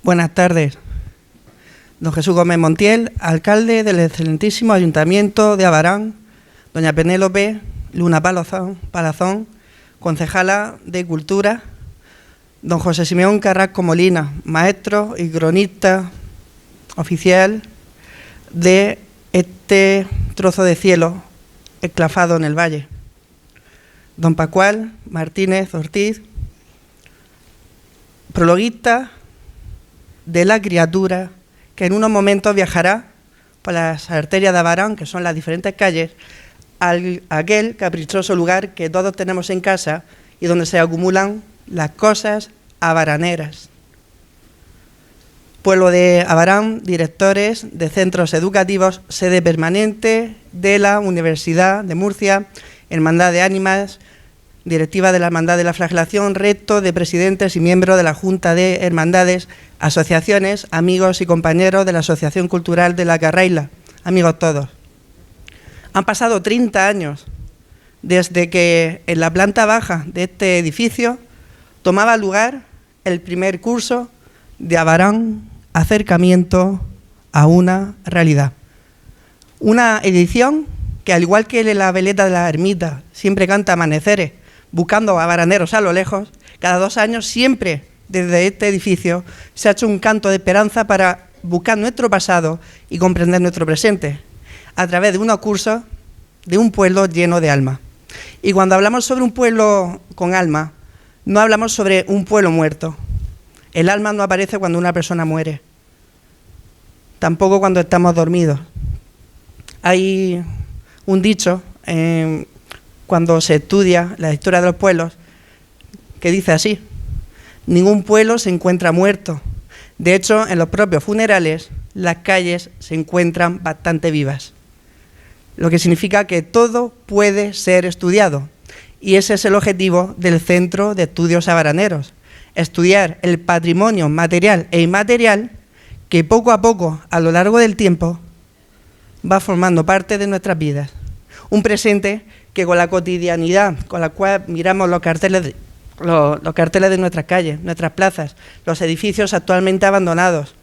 Buenas tardes. Don Jesús Gómez Montiel, alcalde del excelentísimo Ayuntamiento de Abarán, doña Penélope Luna Palazón, concejala de Cultura, don José Simeón Carrasco Molina, maestro y cronista oficial de este trozo de cielo esclavado en el valle, don Pascual Martínez Ortiz, prologuista de la criatura que en unos momentos viajará por las arterias de Abarán, que son las diferentes calles, a aquel caprichoso lugar que todos tenemos en casa y donde se acumulan las cosas abaraneras. Pueblo de Abarán, directores de centros educativos, sede permanente de la Universidad de Murcia, Hermandad de Ánimas, directiva de la Hermandad de la Flagelación, resto de presidentes y miembros de la Junta de Hermandades, asociaciones, amigos y compañeros de la Asociación Cultural de la Carraila, amigos todos. Han pasado 30 años desde que en la planta baja de este edificio tomaba lugar el primer curso de Abarán, acercamiento a una realidad. Una edición que, al igual que la veleta de la ermita siempre canta amaneceres, buscando a baraneros a lo lejos, cada 2 años siempre desde este edificio se ha hecho un canto de esperanza para buscar nuestro pasado y comprender nuestro presente, a través de unos cursos de un pueblo lleno de alma. Y cuando hablamos sobre un pueblo con alma, no hablamos sobre un pueblo muerto. El alma no aparece cuando una persona muere, tampoco cuando estamos dormidos. Hay un dicho cuando se estudia la historia de los pueblos que dice así: ningún pueblo se encuentra muerto. De hecho, en los propios funerales, las calles se encuentran bastante vivas. Lo que significa que todo puede ser estudiado. Y ese es el objetivo del Centro de Estudios Abaraneros: estudiar el patrimonio material e inmaterial que poco a poco, a lo largo del tiempo, va formando parte de nuestras vidas. Un presente que con la cotidianidad con la cual miramos los carteles de nuestras calles, nuestras plazas, los edificios actualmente abandonados.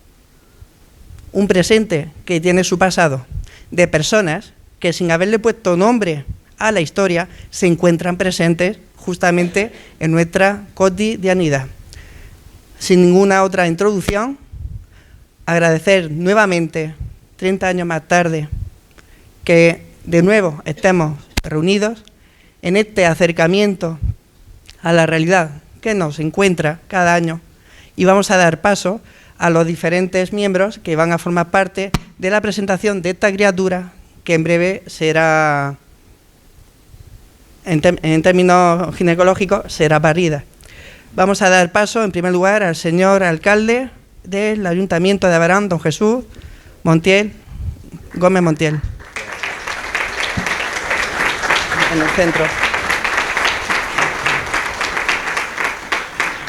Un presente que tiene su pasado, de personas que, sin haberle puesto nombre a la historia, se encuentran presentes justamente en nuestra cotidianidad. Sin ninguna otra introducción, agradecer nuevamente, 30 años más tarde, que de nuevo estemos reunidos en este acercamiento a la realidad que nos encuentra cada año, y vamos a dar paso a los diferentes miembros que van a formar parte de la presentación de esta criatura, que en breve será, en términos ginecológicos, será parida. Vamos a dar paso, en primer lugar, al señor alcalde del Ayuntamiento de Abarán, don Jesús Gómez Montiel. En el centro.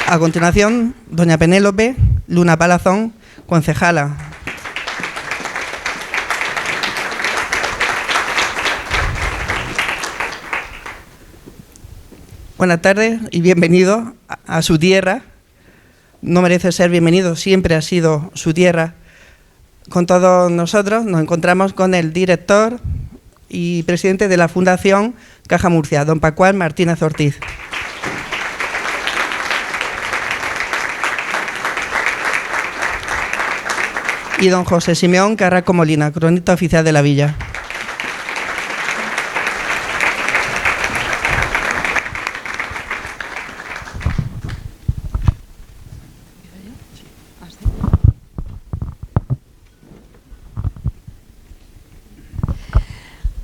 A continuación, doña Penélope Luna Palazón, concejala. Buenas tardes y bienvenido a su tierra. No merece ser bienvenido, siempre ha sido su tierra. Con todos nosotros nos encontramos con el director y presidente de la Fundación Caja Murcia, don Pascual Martínez Ortiz. Y don José Simeón Carrasco Molina, cronista oficial de la villa.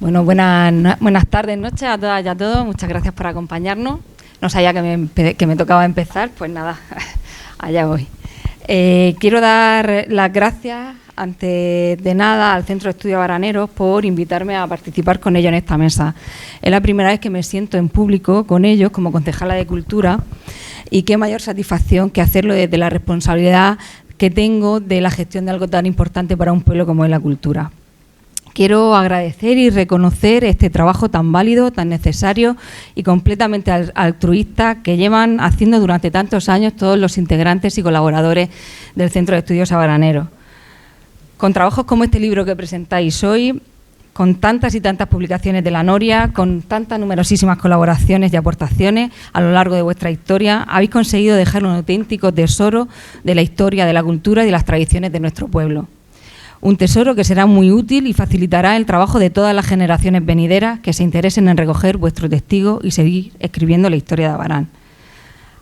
Bueno, buenas tardes, noches a todas y a todos. Muchas gracias por acompañarnos. No sabía que me tocaba empezar, pues nada, allá voy. Quiero dar las gracias, antes de nada, al Centro de Estudios Abaraneros por invitarme a participar con ellos en esta mesa. Es la primera vez que me siento en público con ellos como concejala de Cultura, y qué mayor satisfacción que hacerlo desde la responsabilidad que tengo de la gestión de algo tan importante para un pueblo como es la cultura. quiero agradecer y reconocer este trabajo tan válido, tan necesario y completamente altruista que llevan haciendo durante tantos años todos los integrantes y colaboradores del Centro de Estudios Abaraneros. Con trabajos como este libro que presentáis hoy, con tantas y tantas publicaciones de la Noria, con tantas numerosísimas colaboraciones y aportaciones a lo largo de vuestra historia, habéis conseguido dejar un auténtico tesoro de la historia, de la cultura y de las tradiciones de nuestro pueblo. Un tesoro que será muy útil y facilitará el trabajo de todas las generaciones venideras que se interesen en recoger vuestro testigo y seguir escribiendo la historia de Abarán.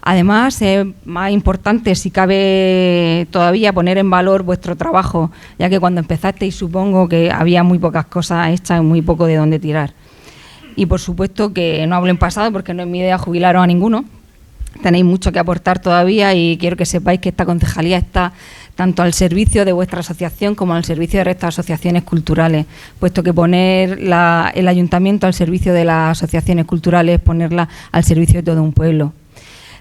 Además, es más importante, si cabe todavía, poner en valor vuestro trabajo, ya que cuando empezasteis supongo que había muy pocas cosas hechas y muy poco de dónde tirar. Y por supuesto que no hablo en pasado porque no es mi idea jubilaros a ninguno. Tenéis mucho que aportar todavía y quiero que sepáis que esta concejalía está tanto al servicio de vuestra asociación como al servicio de restas asociaciones culturales, puesto que poner el ayuntamiento al servicio de las asociaciones culturales es ponerla al servicio de todo un pueblo.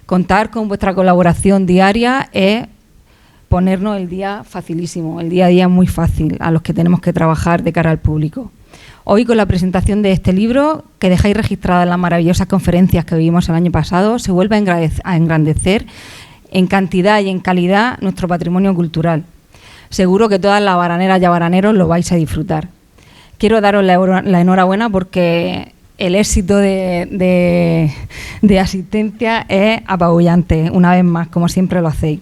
Contar con vuestra colaboración diaria es ponernos el día facilísimo, el día a día muy fácil a los que tenemos que trabajar de cara al público. Hoy, con la presentación de este libro, que dejáis registradas en las maravillosas conferencias que vivimos el año pasado, se vuelve a engrandecer en cantidad y en calidad nuestro patrimonio cultural. Seguro que todas las abaraneras y abaraneros lo vais a disfrutar. Quiero daros la enhorabuena porque el éxito de asistencia es apabullante, una vez más, como siempre lo hacéis.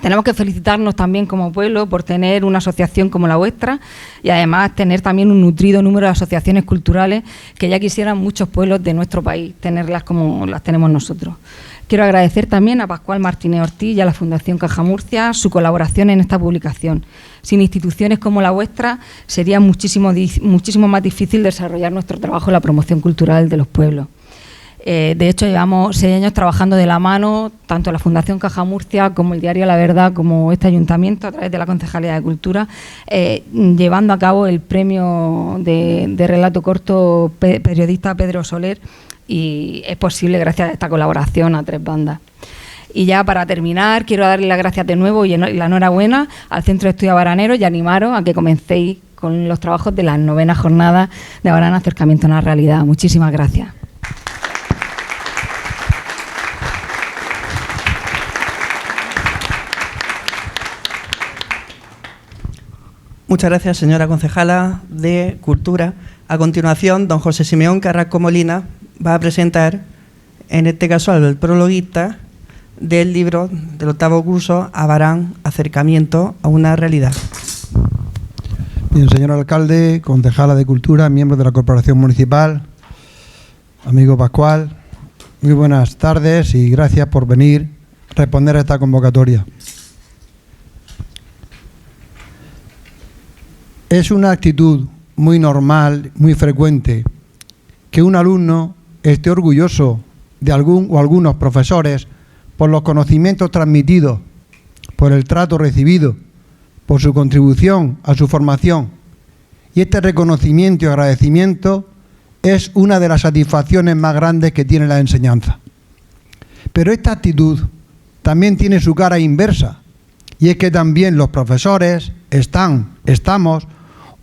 Tenemos que felicitarnos también como pueblo por tener una asociación como la vuestra y además tener también un nutrido número de asociaciones culturales que ya quisieran muchos pueblos de nuestro país tenerlas como las tenemos nosotros. Quiero agradecer también a Pascual Martínez Ortiz y a la Fundación Caja Murcia su colaboración en esta publicación. Sin instituciones como la vuestra sería muchísimo más difícil desarrollar nuestro trabajo en la promoción cultural de los pueblos. De hecho, llevamos 6 años trabajando de la mano, tanto la Fundación Caja Murcia como el diario La Verdad, como este ayuntamiento, a través de la Concejalía de Cultura, llevando a cabo el premio de relato corto periodista Pedro Soler, y es posible gracias a esta colaboración a 3 bandas. Y ya para terminar, quiero darle las gracias de nuevo y la enhorabuena al Centro de Estudios Abaraneros y animaros a que comencéis con los trabajos de las 9ª jornadas de Abarán Acercamiento a la Realidad. Muchísimas gracias. Muchas gracias, señora concejala de Cultura. A continuación, don José Simeón Carrasco Molina va a presentar, en este caso, al prologuista del libro del 8º curso, Abarán, Acercamiento a una Realidad. Bien, señor alcalde, concejala de Cultura, miembros de la Corporación Municipal, amigo Pascual, muy buenas tardes y gracias por venir a responder a esta convocatoria. Es una actitud muy normal, muy frecuente, que un alumno esté orgulloso de algún o algunos profesores por los conocimientos transmitidos, por el trato recibido, por su contribución a su formación. Y este reconocimiento y agradecimiento es una de las satisfacciones más grandes que tiene la enseñanza. Pero esta actitud también tiene su cara inversa, y es que también los profesores estamos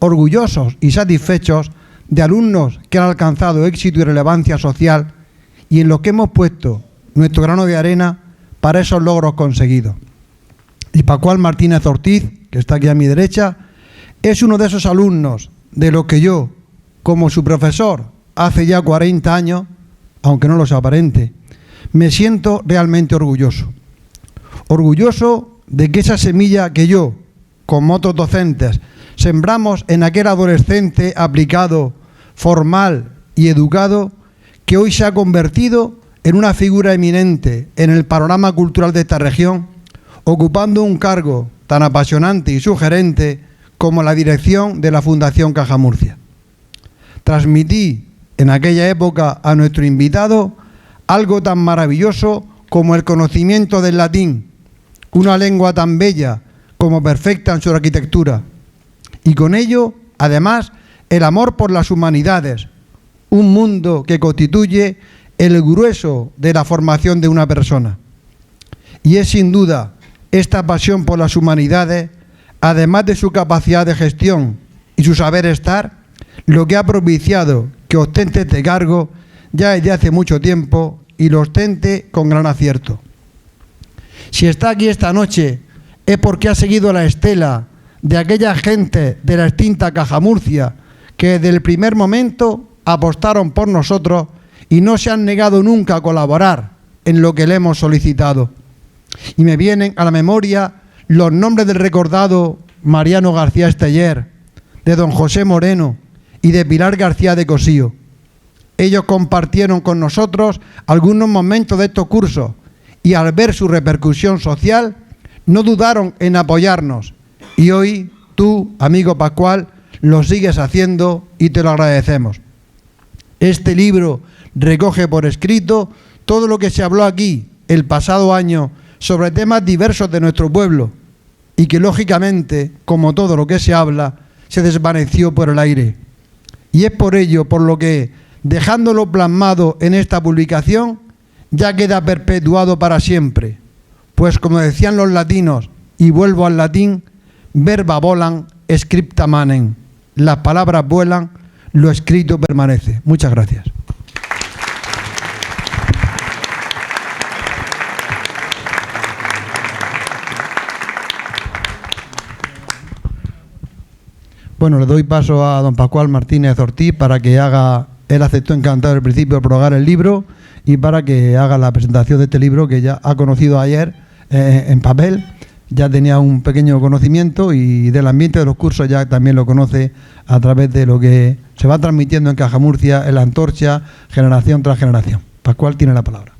orgullosos y satisfechos de alumnos que han alcanzado éxito y relevancia social y en los que hemos puesto nuestro grano de arena para esos logros conseguidos. Y Pascual Martínez Ortiz, que está aquí a mi derecha, es uno de esos alumnos de los que yo, como su profesor hace ya 40 años, aunque no los aparente, me siento realmente orgulloso. Orgulloso de que esa semilla que yo, como otros docentes, sembramos en aquel adolescente aplicado, formal y educado, que hoy se ha convertido en una figura eminente en el panorama cultural de esta región, ocupando un cargo tan apasionante y sugerente como la dirección de la Fundación Caja Murcia. Transmití en aquella época a nuestro invitado algo tan maravilloso como el conocimiento del latín, una lengua tan bella como perfecta en su arquitectura, y con ello, además, el amor por las humanidades, un mundo que constituye el grueso de la formación de una persona. Y es sin duda esta pasión por las humanidades, además de su capacidad de gestión y su saber estar, lo que ha propiciado que ostente este cargo ya desde hace mucho tiempo y lo ostente con gran acierto. Si está aquí esta noche es porque ha seguido la estela de aquella gente de la extinta Caja Murcia que desde el primer momento apostaron por nosotros y no se han negado nunca a colaborar en lo que le hemos solicitado. Y me vienen a la memoria los nombres del recordado Mariano García Esteller, de don José Moreno y de Pilar García de Cosío. Ellos compartieron con nosotros algunos momentos de estos cursos y al ver su repercusión social no dudaron en apoyarnos. Y hoy tú, amigo Pascual, lo sigues haciendo y te lo agradecemos. Este libro recoge por escrito todo lo que se habló aquí el pasado año sobre temas diversos de nuestro pueblo y que lógicamente, como todo lo que se habla, se desvaneció por el aire. Y es por ello por lo que, dejándolo plasmado en esta publicación, ya queda perpetuado para siempre. Pues como decían los latinos, y vuelvo al latín, verba volant, scripta manen. Las palabras vuelan, lo escrito permanece. Muchas gracias. Bueno, le doy paso a don Pascual Martínez Ortiz para que haga, él aceptó encantado al principio propagar el libro y para que haga la presentación de este libro que ya ha conocido ayer en papel, ya tenía un pequeño conocimiento y del ambiente de los cursos ya también lo conoce a través de lo que se va transmitiendo en Caja Murcia, en la antorcha, generación tras generación. Pascual tiene la palabra.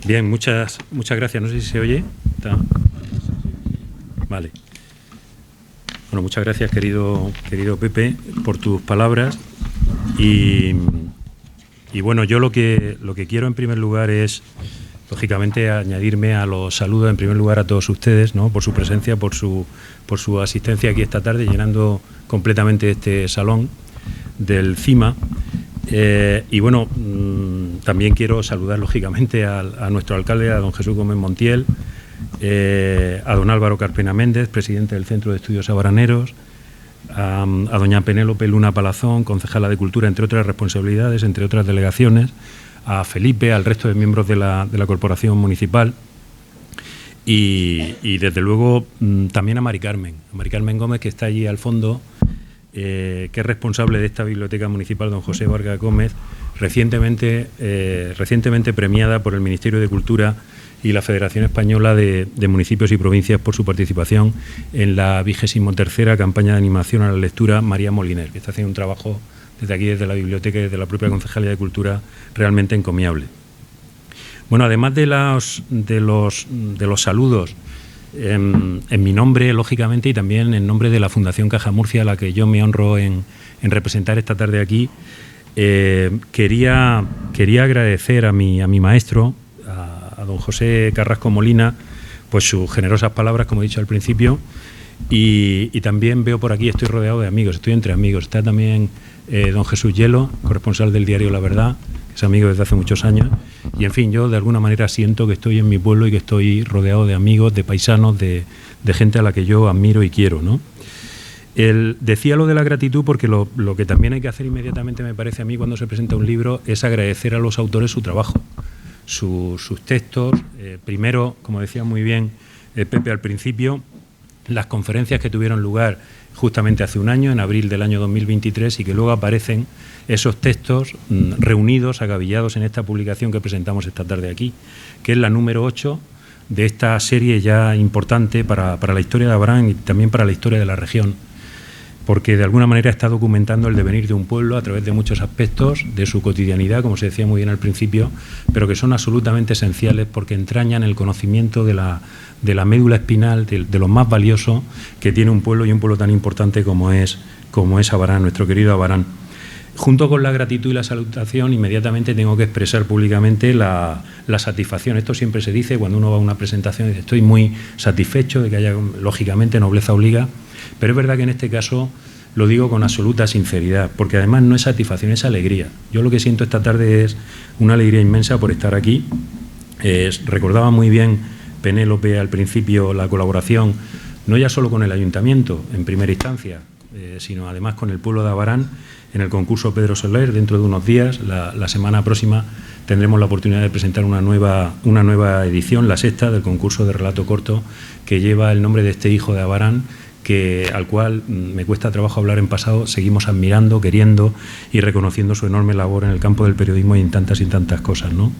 Bien, muchas gracias. No sé si se oye. ¿Está? Vale. Bueno, muchas gracias, querido Pepe, por tus palabras. Y bueno, yo lo que quiero en primer lugar es, lógicamente, añadirme a los saludos en primer lugar a todos ustedes, ¿no? Por su presencia, por su asistencia aquí esta tarde, llenando completamente este salón del CIMA. Y bueno, también quiero saludar lógicamente a nuestro alcalde, a don Jesús Gómez Montiel, a don Álvaro Carpena Méndez, presidente del Centro de Estudios Abaraneros, a doña Penélope Luna Palazón, concejala de Cultura, entre otras responsabilidades, entre otras delegaciones, a Felipe, al resto de miembros de la Corporación Municipal y desde luego también a Mari Carmen Gómez, que está allí al fondo, que es responsable de esta biblioteca municipal, don José Vargas Gómez, recientemente premiada por el Ministerio de Cultura y la Federación Española de Municipios y Provincias por su participación en la 23ª campaña de animación a la lectura María Moliner, que está haciendo un trabajo desde aquí, desde la biblioteca y desde la propia Concejalía de Cultura, realmente encomiable. Bueno, además de los saludos, en mi nombre, lógicamente, y también en nombre de la Fundación Caja Murcia, a la que yo me honro en representar esta tarde aquí, quería agradecer a mi maestro, a don José Carrasco Molina, pues sus generosas palabras, como he dicho al principio, y también veo por aquí, estoy rodeado de amigos, estoy entre amigos. Está también don Jesús Hielo, corresponsal del diario La Verdad, que es amigo desde hace muchos años, y en fin, yo de alguna manera siento que estoy en mi pueblo y que estoy rodeado de amigos, de paisanos, de gente a la que yo admiro y quiero, ¿no? Decía lo de la gratitud porque lo que también hay que hacer inmediatamente, me parece a mí, cuando se presenta un libro, es agradecer a los autores su trabajo, sus textos. Primero, como decía muy bien Pepe al principio, las conferencias que tuvieron lugar justamente hace un año, en abril del año 2023, y que luego aparecen esos textos reunidos, agavillados en esta publicación que presentamos esta tarde aquí, que es la número 8 de esta serie ya importante para la historia de Abarán y también para la historia de la región, porque de alguna manera está documentando el devenir de un pueblo a través de muchos aspectos de su cotidianidad, como se decía muy bien al principio, pero que son absolutamente esenciales porque entrañan el conocimiento de la médula espinal, de lo más valioso que tiene un pueblo, y un pueblo tan importante como es Abarán, nuestro querido Abarán. Junto con la gratitud y la salutación, inmediatamente tengo que expresar públicamente la satisfacción. Esto siempre se dice cuando uno va a una presentación, dice, estoy muy satisfecho de que haya, lógicamente, nobleza obliga, Pero es verdad que en este caso lo digo con absoluta sinceridad, porque además no es satisfacción, es alegría. Yo lo que siento esta tarde es una alegría inmensa por estar aquí. Recordaba muy bien Penélope al principio la colaboración, no ya solo con el Ayuntamiento en primera instancia, sino además con el pueblo de Abarán en el concurso Pedro Soler. Dentro de unos días, la semana próxima, tendremos la oportunidad de presentar una nueva edición, la sexta, del concurso de relato corto, que lleva el nombre de este hijo de Abarán, al cual me cuesta trabajo hablar en pasado. Seguimos admirando, queriendo y reconociendo su enorme labor en el campo del periodismo y en tantas cosas, ¿no?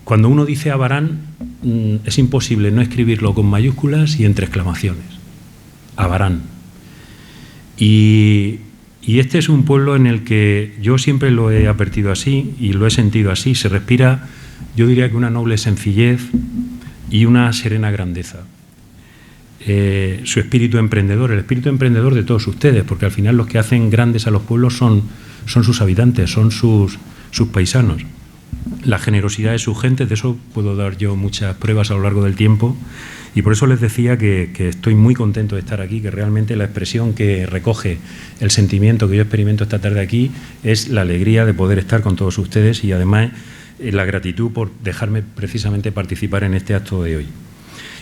Cuando uno dice Abarán, es imposible no escribirlo con mayúsculas y entre exclamaciones. Abarán. Y este es un pueblo en el que yo siempre lo he advertido así y lo he sentido así. Se respira, yo diría que una noble sencillez y una serena grandeza. Su espíritu emprendedor, el espíritu emprendedor de todos ustedes, porque al final los que hacen grandes a los pueblos son sus habitantes, son sus paisanos. La generosidad de su gente, de eso puedo dar yo muchas pruebas a lo largo del tiempo, y por eso les decía que estoy muy contento de estar aquí, que realmente la expresión que recoge el sentimiento que yo experimento esta tarde aquí es la alegría de poder estar con todos ustedes y además la gratitud por dejarme precisamente participar en este acto de hoy.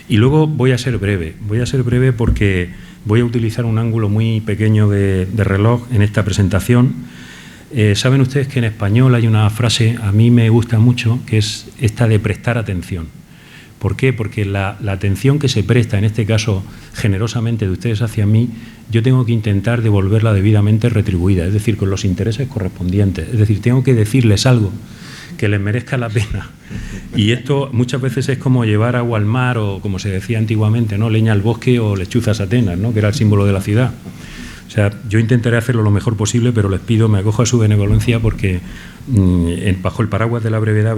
Y luego voy a ser breve porque voy a utilizar un ángulo muy pequeño de reloj en esta presentación. Saben ustedes que en español hay una frase, a mí me gusta mucho, que es esta de prestar atención. ¿Por qué? Porque la atención que se presta, en este caso generosamente de ustedes hacia mí, yo tengo que intentar devolverla debidamente retribuida, es decir, con los intereses correspondientes. Es decir, tengo que decirles algo que les merezca la pena. Y esto muchas veces es como llevar agua al mar o, como se decía antiguamente, ¿no?, leña al bosque o lechuzas a Atenas, ¿no?, que era el símbolo de la ciudad. O sea, yo intentaré hacerlo lo mejor posible, pero les pido, me acojo a su benevolencia porque bajo el paraguas de la brevedad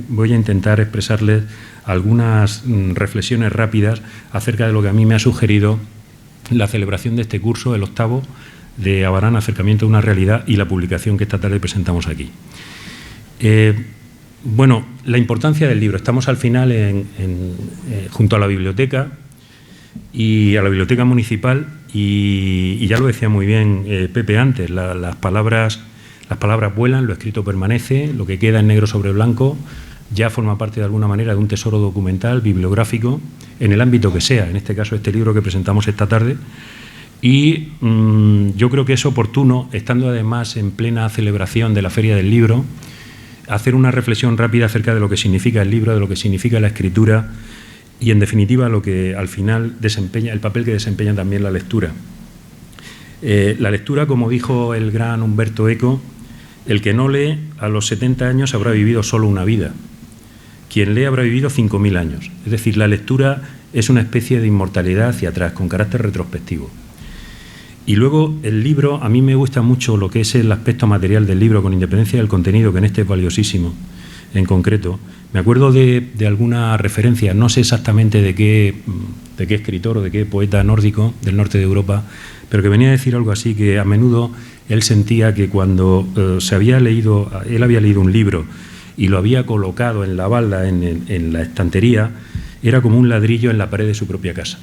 voy a intentar expresarles algunas reflexiones rápidas acerca de lo que a mí me ha sugerido la celebración de este curso, el 8º de Abarán, Acercamiento a una realidad, y la publicación que esta tarde presentamos aquí. Bueno, la importancia del libro. Estamos al final junto a la biblioteca y a la biblioteca municipal y ya lo decía muy bien Pepe antes, las palabras vuelan, lo escrito permanece, lo que queda en negro sobre blanco ya forma parte de alguna manera de un tesoro documental, bibliográfico, en el ámbito que sea, en este caso este libro que presentamos esta tarde. Y yo creo que es oportuno, estando además en plena celebración de la Feria del Libro, hacer una reflexión rápida acerca de lo que significa el libro, de lo que significa la escritura y, en definitiva, lo que al final desempeña, el papel que desempeña también la lectura. La lectura, como dijo el gran Humberto Eco, el que no lee a los 70 años habrá vivido solo una vida. Quien lee habrá vivido 5.000 años. Es decir, la lectura es una especie de inmortalidad hacia atrás, con carácter retrospectivo. Y luego el libro, a mí me gusta mucho lo que es el aspecto material del libro, con independencia del contenido, que en este es valiosísimo, en concreto. Me acuerdo de alguna referencia, no sé exactamente de qué escritor o de qué poeta nórdico del norte de Europa, pero que venía a decir algo así, que a menudo él sentía que cuando él había leído un libro y lo había colocado en la balda, en la estantería, era como un ladrillo en la pared de su propia casa.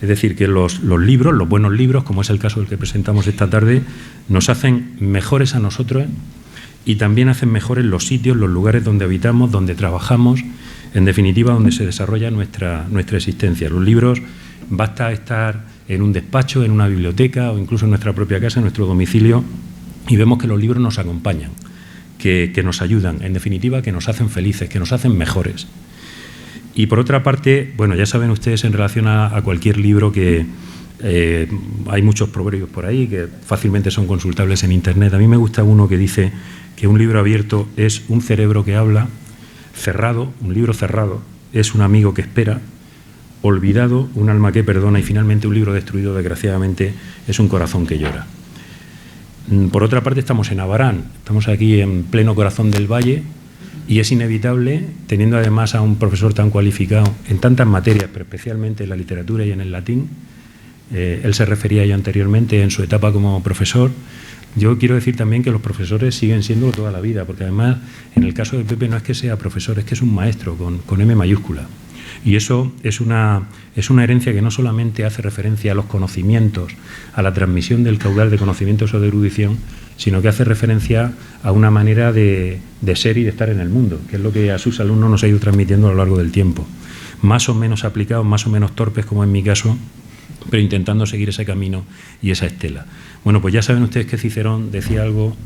Es decir, que los libros, los buenos libros, como es el caso del que presentamos esta tarde, nos hacen mejores a nosotros y también hacen mejores los sitios, los lugares donde habitamos, donde trabajamos, en definitiva, donde se desarrolla nuestra existencia. Los libros, basta estar en un despacho, en una biblioteca o incluso en nuestra propia casa, en nuestro domicilio, y vemos que los libros nos acompañan, que nos ayudan, en definitiva, que nos hacen felices, que nos hacen mejores. Y por otra parte, bueno, ya saben ustedes en relación a cualquier libro que hay muchos proverbios por ahí que fácilmente son consultables en Internet. A mí me gusta uno que dice que un libro abierto es un cerebro que habla, cerrado, un libro cerrado, es un amigo que espera, olvidado, un alma que perdona y finalmente un libro destruido, desgraciadamente, es un corazón que llora. Por otra parte, estamos en Abarán, estamos aquí en pleno corazón del valle. Y es inevitable, teniendo además a un profesor tan cualificado en tantas materias, pero especialmente en la literatura y en el latín, él se refería ya anteriormente en su etapa como profesor. Yo quiero decir también que los profesores siguen siendo toda la vida, porque además, en el caso de Pepe, no es que sea profesor, es que es un maestro, con M mayúscula. Y eso es una herencia que no solamente hace referencia a los conocimientos, a la transmisión del caudal de conocimientos o de erudición, sino que hace referencia a una manera de ser y de estar en el mundo, que es lo que a sus alumnos nos ha ido transmitiendo a lo largo del tiempo. Más o menos aplicados, más o menos torpes, como en mi caso, pero intentando seguir ese camino y esa estela. Bueno, pues ya saben ustedes que Cicerón decía algo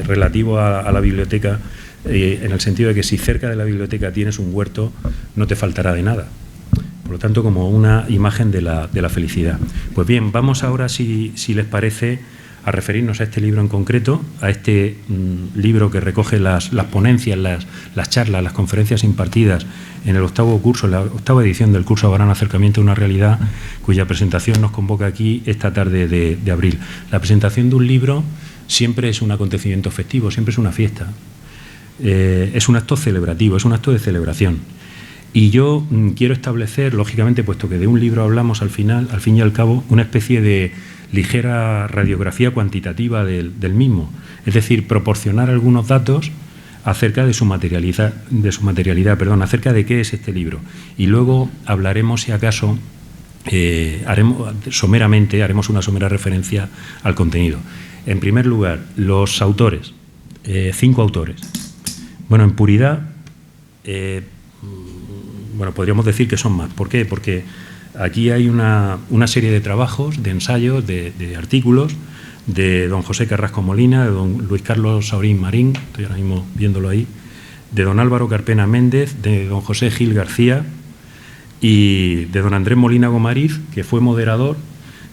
relativo a la biblioteca, en el sentido de que si cerca de la biblioteca tienes un huerto, no te faltará de nada. Por lo tanto, como una imagen de la felicidad. Pues bien, vamos ahora, si les parece, a referirnos a este libro en concreto, a este libro que recoge las ponencias, las charlas, las conferencias impartidas en el octavo curso, la octava edición del curso Abarán, Acercamiento a una realidad, cuya presentación nos convoca aquí esta tarde de abril. La presentación de un libro siempre es un acontecimiento festivo, siempre es una fiesta, es un acto celebrativo, es un acto de celebración. Y yo quiero establecer, lógicamente, puesto que de un libro hablamos al fin y al cabo, una especie de ligera radiografía cuantitativa del mismo, es decir, proporcionar algunos datos acerca de su materialidad, acerca de qué es este libro. Y luego hablaremos, si acaso, haremos una somera referencia al contenido. En primer lugar, los autores, 5 autores. Bueno, en puridad, podríamos decir que son más. ¿Por qué? Porque aquí hay una serie de trabajos, de ensayos, de artículos de don José Carrasco Molina, de don Luis Carlos Saurín Marín, estoy ahora mismo viéndolo ahí, de don Álvaro Carpena Méndez, de don José Gil García y de don Andrés Molina Gomariz, que fue moderador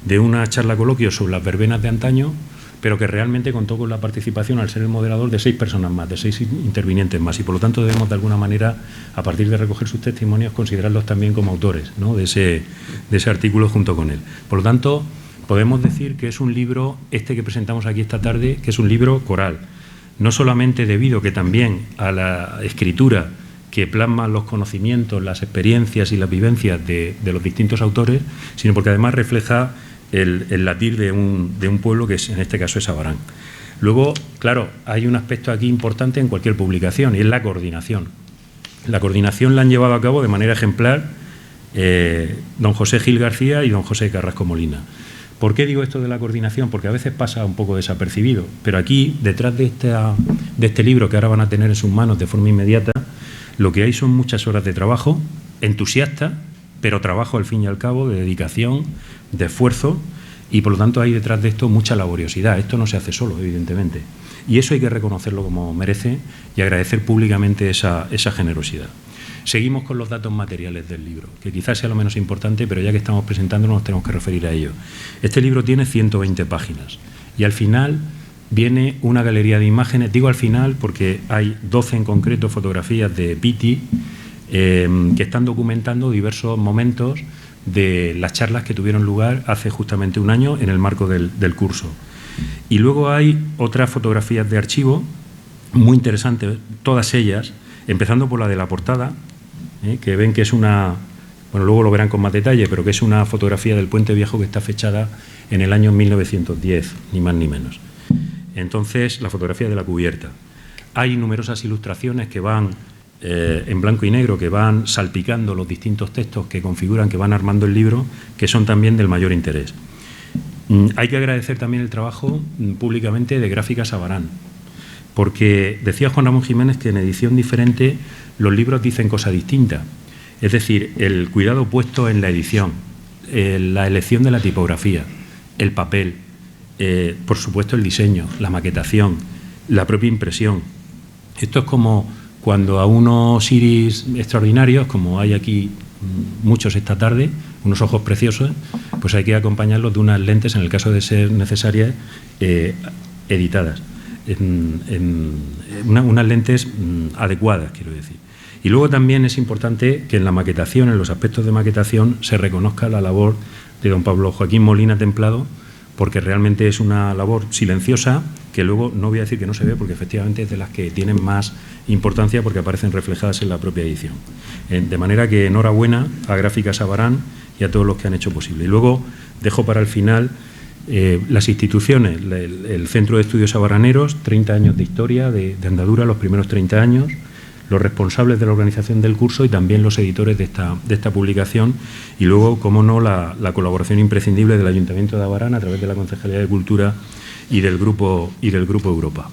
de una charla coloquio sobre las verbenas de antaño, pero que realmente contó con la participación, al ser el moderador, de 6 personas más, de 6 intervinientes más, y por lo tanto debemos de alguna manera, a partir de recoger sus testimonios, considerarlos también como autores, ¿no?, de ese artículo junto con él. Por lo tanto, podemos decir que es un libro, este que presentamos aquí esta tarde, que es un libro coral, no solamente debido que también a la escritura que plasma los conocimientos, las experiencias y las vivencias de los distintos autores, sino porque además refleja el latir de un pueblo que en este caso es Abarán. Luego, claro, hay un aspecto aquí importante en cualquier publicación, y es la coordinación. La coordinación la han llevado a cabo de manera ejemplar don José Gil García y don José Carrasco Molina. ¿Por qué digo esto de la coordinación? Porque a veces pasa un poco desapercibido, pero aquí, detrás de este libro que ahora van a tener en sus manos de forma inmediata, lo que hay son muchas horas de trabajo, entusiasta, pero trabajo al fin y al cabo, de dedicación, de esfuerzo, y por lo tanto hay detrás de esto mucha laboriosidad. Esto no se hace solo, evidentemente, y eso hay que reconocerlo como merece y agradecer públicamente esa generosidad. Seguimos con los datos materiales del libro, que quizás sea lo menos importante, pero ya que estamos presentándonos nos tenemos que referir a ello. Este libro tiene 120 páginas y al final viene una galería de imágenes. Digo al final porque hay 12 en concreto fotografías de Pitti que están documentando diversos momentos de las charlas que tuvieron lugar hace justamente un año en el marco del curso. Y luego hay otras fotografías de archivo muy interesantes, todas ellas, empezando por la de la portada, que ven que es luego lo verán con más detalle, pero que es una fotografía del Puente Viejo que está fechada en el año 1910, ni más ni menos. Entonces, la fotografía de la cubierta. Hay numerosas ilustraciones que van en blanco y negro, que van salpicando los distintos textos que configuran, que van armando el libro, que son también del mayor interés. Hay que agradecer también el trabajo públicamente de Gráficas Abarán, porque decía Juan Ramón Jiménez que en edición diferente los libros dicen cosa distinta. Es decir, el cuidado puesto en la edición, la elección de la tipografía, el papel, por supuesto el diseño, la maquetación, la propia impresión. Esto es como cuando a unos iris extraordinarios, como hay aquí muchos esta tarde, unos ojos preciosos, pues hay que acompañarlos de unas lentes, en el caso de ser necesarias, editadas. Unas lentes adecuadas, quiero decir. Y luego también es importante que en la maquetación, en los aspectos de maquetación, se reconozca la labor de don Pablo Joaquín Molina Templado, porque realmente es una labor silenciosa que luego no voy a decir que no se ve, porque efectivamente es de las que tienen más importancia porque aparecen reflejadas en la propia edición. De manera que enhorabuena a Gráficas Abarán y a todos los que han hecho posible. Y luego dejo para el final las instituciones, el Centro de Estudios Abaraneros, 30 años de historia, de andadura, los primeros 30 años, los responsables de la organización del curso y también los editores de esta publicación, y luego, como no, la colaboración imprescindible del Ayuntamiento de Abarán a través de la Concejalía de Cultura y del Grupo Europa.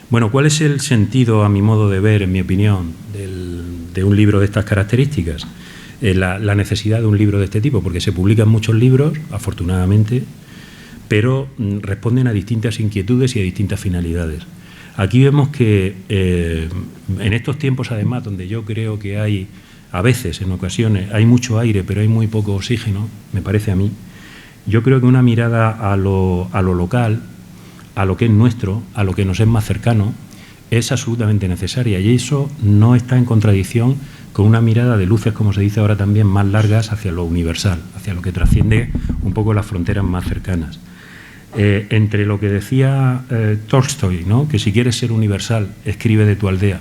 Bueno, ¿cuál es el sentido, a mi modo de ver, en mi opinión, de un libro de estas características? La necesidad de un libro de este tipo, porque se publican muchos libros, afortunadamente, pero responden a distintas inquietudes y a distintas finalidades. Aquí vemos que en estos tiempos, además, donde yo creo que hay, a veces, en ocasiones, hay mucho aire, pero hay muy poco oxígeno, me parece a mí, yo creo que una mirada a lo local, a lo que es nuestro, a lo que nos es más cercano, es absolutamente necesaria, y eso no está en contradicción con una mirada de luces, como se dice ahora también, más largas hacia lo universal, hacia lo que trasciende un poco las fronteras más cercanas. Entre lo que decía Tolstoy, ¿no?, que si quieres ser universal, escribe de tu aldea,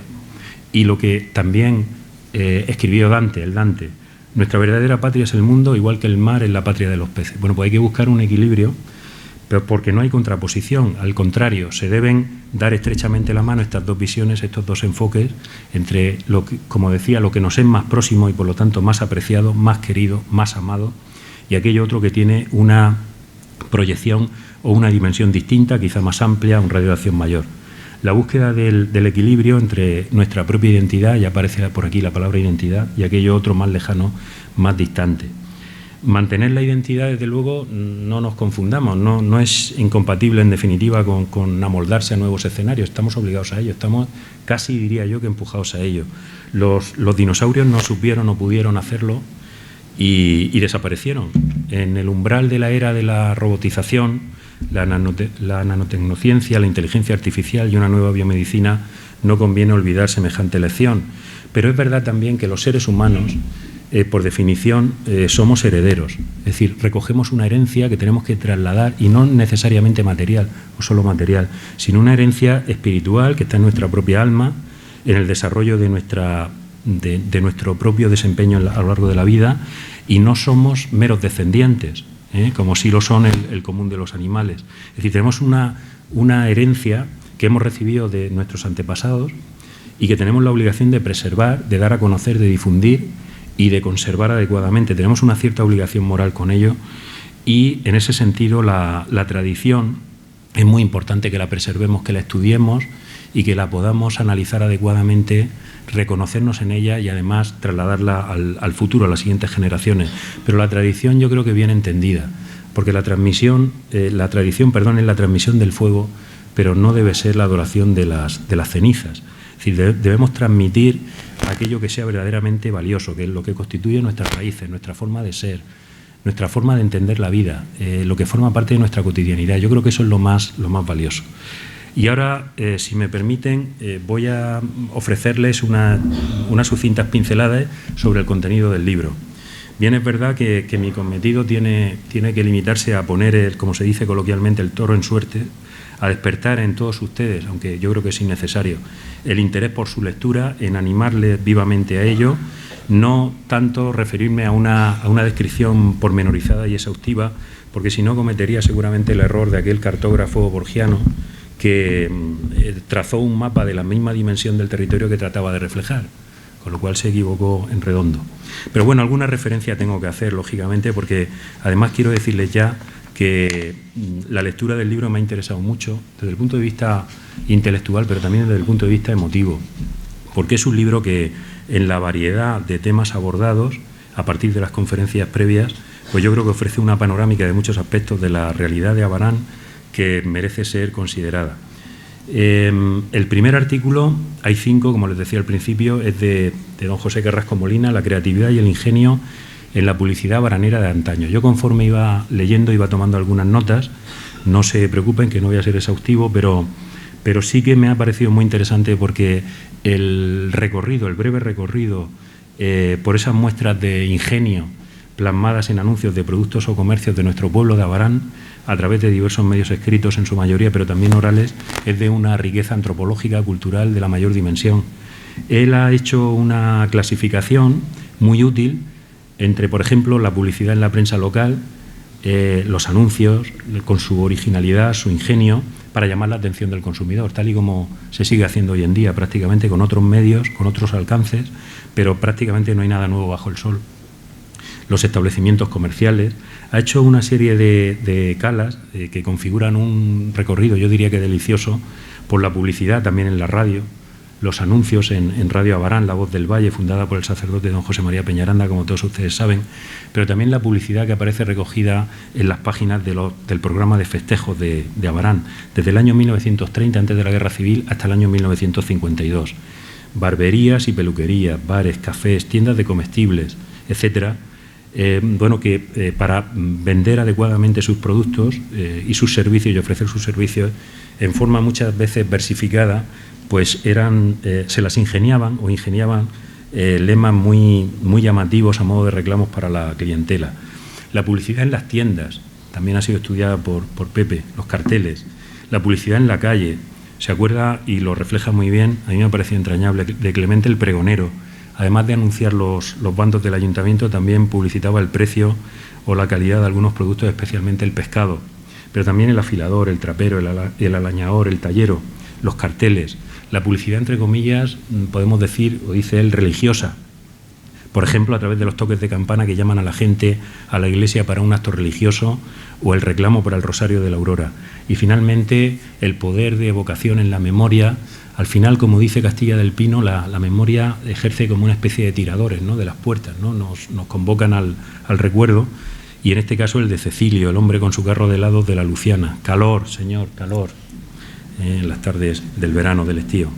y lo que también escribió Dante, nuestra verdadera patria es el mundo, igual que el mar es la patria de los peces. Bueno, pues hay que buscar un equilibrio, pero porque no hay contraposición, al contrario, se deben dar estrechamente la mano estas dos visiones, estos dos enfoques, entre, como decía, lo que nos es más próximo y por lo tanto más apreciado, más querido, más amado, y aquello otro que tiene una proyección o una dimensión distinta, quizá más amplia, un radio de acción mayor. La búsqueda del equilibrio entre nuestra propia identidad, ya aparece por aquí la palabra identidad, y aquello otro más lejano, más distante. Mantener la identidad, desde luego, no nos confundamos, no es incompatible en definitiva con amoldarse a nuevos escenarios, estamos obligados a ello, estamos casi, diría yo, que empujados a ello. Los dinosaurios no supieron o pudieron hacerlo y desaparecieron. En el umbral de la era de la robotización, la nanotecnociencia, la inteligencia artificial y una nueva biomedicina, no conviene olvidar semejante lección. Pero es verdad también que los seres humanos, por definición, somos herederos, es decir, recogemos una herencia que tenemos que trasladar, y no necesariamente material o solo material, sino una herencia espiritual que está en nuestra propia alma, en el desarrollo de nuestro propio desempeño a lo largo de la vida, y no somos meros descendientes, como sí lo son el común de los animales. Es decir, tenemos una herencia que hemos recibido de nuestros antepasados y que tenemos la obligación de preservar, de dar a conocer, de difundir y de conservar adecuadamente. Tenemos una cierta obligación moral con ello, y en ese sentido la tradición es muy importante que la preservemos, que la estudiemos y que la podamos analizar adecuadamente, reconocernos en ella y además trasladarla al futuro, a las siguientes generaciones. Pero la tradición, yo creo que bien entendida, porque la tradición es la transmisión del fuego, pero no debe ser la adoración de las cenizas. Es decir, debemos transmitir aquello que sea verdaderamente valioso, que es lo que constituye nuestras raíces, nuestra forma de ser, nuestra forma de entender la vida, lo que forma parte de nuestra cotidianidad. Yo creo que eso es lo más valioso. Y ahora, si me permiten, voy a ofrecerles unas sucintas pinceladas sobre el contenido del libro. Bien, es verdad que mi cometido tiene que limitarse a poner, como se dice coloquialmente, el toro en suerte, a despertar en todos ustedes, aunque yo creo que es innecesario, el interés por su lectura, en animarles vivamente a ello, no tanto referirme a una descripción pormenorizada y exhaustiva, porque si no cometería seguramente el error de aquel cartógrafo borgiano que trazó un mapa de la misma dimensión del territorio que trataba de reflejar, con lo cual se equivocó en redondo. Pero bueno, alguna referencia tengo que hacer, lógicamente, porque además quiero decirles ya que la lectura del libro me ha interesado mucho desde el punto de vista intelectual, pero también desde el punto de vista emotivo, porque es un libro que, en la variedad de temas abordados a partir de las conferencias previas, pues yo creo que ofrece una panorámica de muchos aspectos de la realidad de Abarán que merece ser considerada. El primer artículo, hay 5, como les decía al principio, es de don José Carrasco Molina, La creatividad y el ingenio en la publicidad baranera de antaño. Yo, conforme iba leyendo, iba tomando algunas notas. No se preocupen que no voy a ser exhaustivo, pero sí que me ha parecido muy interesante, porque el breve recorrido por esas muestras de ingenio plasmadas en anuncios de productos o comercios de nuestro pueblo de Abarán, a través de diversos medios escritos en su mayoría, pero también orales, es de una riqueza antropológica, cultural de la mayor dimensión. Él ha hecho una clasificación muy útil entre, por ejemplo, la publicidad en la prensa local, los anuncios, con su originalidad, su ingenio, para llamar la atención del consumidor, tal y como se sigue haciendo hoy en día, prácticamente con otros medios, con otros alcances, pero prácticamente no hay nada nuevo bajo el sol. Los establecimientos comerciales, ha hecho una serie de calas que configuran un recorrido, yo diría que delicioso, por la publicidad también en la radio, los anuncios en Radio Abarán, La Voz del Valle, fundada por el sacerdote don José María Peñaranda, como todos ustedes saben, pero también la publicidad que aparece recogida en las páginas del programa de festejos de Abarán, desde el año 1930, antes de la Guerra Civil, hasta el año 1952. Barberías y peluquerías, bares, cafés, tiendas de comestibles, etcétera. Para vender adecuadamente sus productos y sus servicios y ofrecer sus servicios en forma muchas veces versificada, pues se las ingeniaban lemas muy llamativos a modo de reclamos para la clientela. La publicidad en las tiendas también ha sido estudiada por Pepe, los carteles. La publicidad en la calle, se acuerda y lo refleja muy bien, a mí me ha parecido entrañable, de Clemente el Pregonero. Además de anunciar los bandos del ayuntamiento, también publicitaba el precio o la calidad de algunos productos, especialmente el pescado, pero también el afilador, el trapero, el alañador, el tallero, los carteles. La publicidad, entre comillas, podemos decir, o dice él, religiosa. Por ejemplo, a través de los toques de campana que llaman a la gente a la iglesia para un acto religioso o el reclamo para el Rosario de la Aurora. Y finalmente, el poder de evocación en la memoria. Al final, como dice Castilla del Pino, la memoria ejerce como una especie de tiradores, ¿no?, de las puertas, ¿no? Nos convocan al recuerdo. Y en este caso el de Cecilio, el hombre con su carro de helados de la Luciana. Calor, señor, calor. En las tardes del verano, del estío.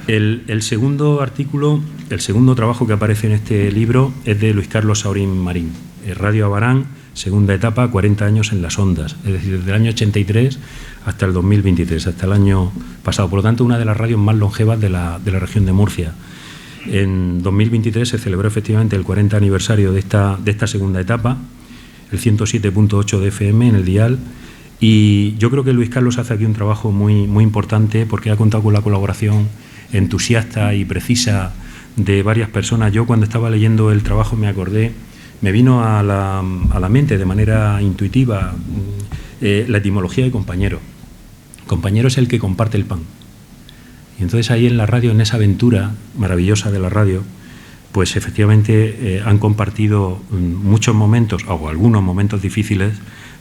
El segundo artículo, el segundo trabajo que aparece en este libro es de Luis Carlos Saurín Marín, Radio Abarán, segunda etapa, 40 años en las ondas, es decir, desde el año 83 hasta el 2023, hasta el año pasado. Por lo tanto, una de las radios más longevas de la región de Murcia. En 2023 se celebró efectivamente el 40 aniversario de esta segunda etapa, el 107.8 de FM en el dial. Y yo creo que Luis Carlos hace aquí un trabajo muy importante porque ha contado con la colaboración entusiasta y precisa de varias personas. Yo cuando estaba leyendo el trabajo me vino a la mente de manera intuitiva la etimología de compañero. Compañero es el que comparte el pan. Y entonces ahí en la radio, en esa aventura maravillosa de la radio, pues efectivamente han compartido muchos momentos, o algunos momentos difíciles,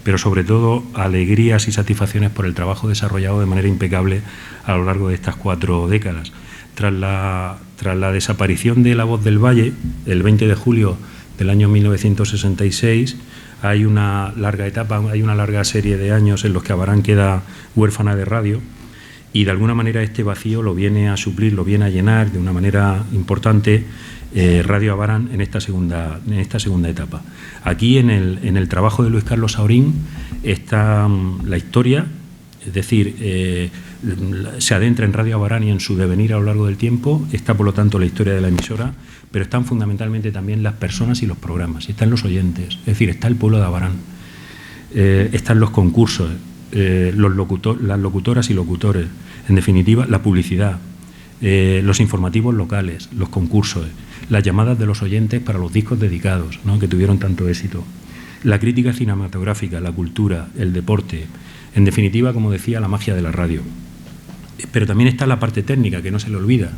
pero sobre todo alegrías y satisfacciones por el trabajo desarrollado de manera impecable a lo largo de estas 4 décadas. Tras la desaparición de La Voz del Valle, el 20 de julio del año 1966, hay una larga etapa, hay una larga serie de años en los que Abarán queda huérfana de radio, y de alguna manera este vacío lo viene a suplir, lo viene a llenar de una manera importante Radio Abarán en esta segunda etapa. Aquí en el trabajo de Luis Carlos Saurín está la historia, es decir, se adentra en Radio Abarán y en su devenir a lo largo del tiempo, está por lo tanto la historia de la emisora, pero están fundamentalmente también las personas y los programas, están los oyentes, es decir, está el pueblo de Abarán, están los concursos, las locutoras y locutores, en definitiva la publicidad, los informativos locales, los concursos, las llamadas de los oyentes para los discos dedicados, ¿no?, que tuvieron tanto éxito, la crítica cinematográfica, la cultura, el deporte, en definitiva, como decía, la magia de la radio. Pero también está la parte técnica, que no se le olvida,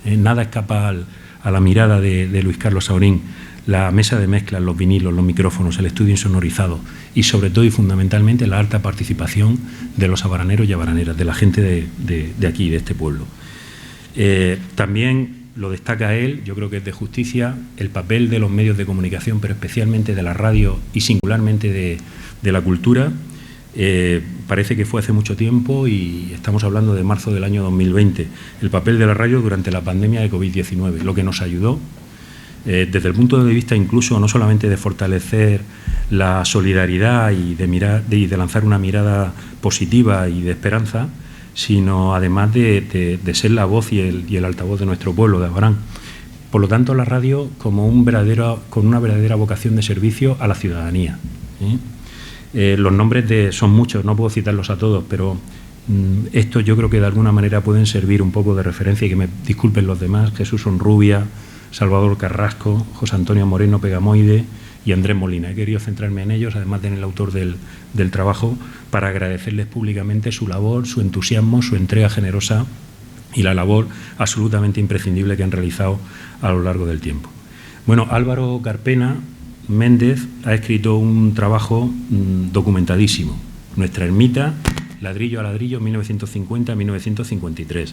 nada escapa a la mirada de Luis Carlos Saurín, la mesa de mezclas, los vinilos, los micrófonos, el estudio insonorizado y sobre todo y fundamentalmente la alta participación de los abaraneros y abaraneras, de la gente de aquí, de este pueblo. También lo destaca él, yo creo que es de justicia, el papel de los medios de comunicación, pero especialmente de la radio y singularmente de la cultura. Parece que fue hace mucho tiempo y estamos hablando de marzo del año 2020, el papel de la radio durante la pandemia de COVID-19, lo que nos ayudó desde el punto de vista incluso no solamente de fortalecer la solidaridad y de lanzar una mirada positiva y de esperanza, sino además de ser la voz y el altavoz de nuestro pueblo, de Abarán. Por lo tanto, la radio con una verdadera vocación de servicio a la ciudadanía. Los nombres son muchos, no puedo citarlos a todos, pero estos yo creo que de alguna manera pueden servir un poco de referencia, y que me disculpen los demás: Jesús Onrubia, Salvador Carrasco, José Antonio Moreno Pegamoide y Andrés Molina. He querido centrarme en ellos, además de en el autor del trabajo, para agradecerles públicamente su labor, su entusiasmo, su entrega generosa y la labor absolutamente imprescindible que han realizado a lo largo del tiempo. Bueno, Álvaro Carpena Méndez ha escrito un trabajo documentadísimo, Nuestra ermita, ladrillo a ladrillo, 1950-1953.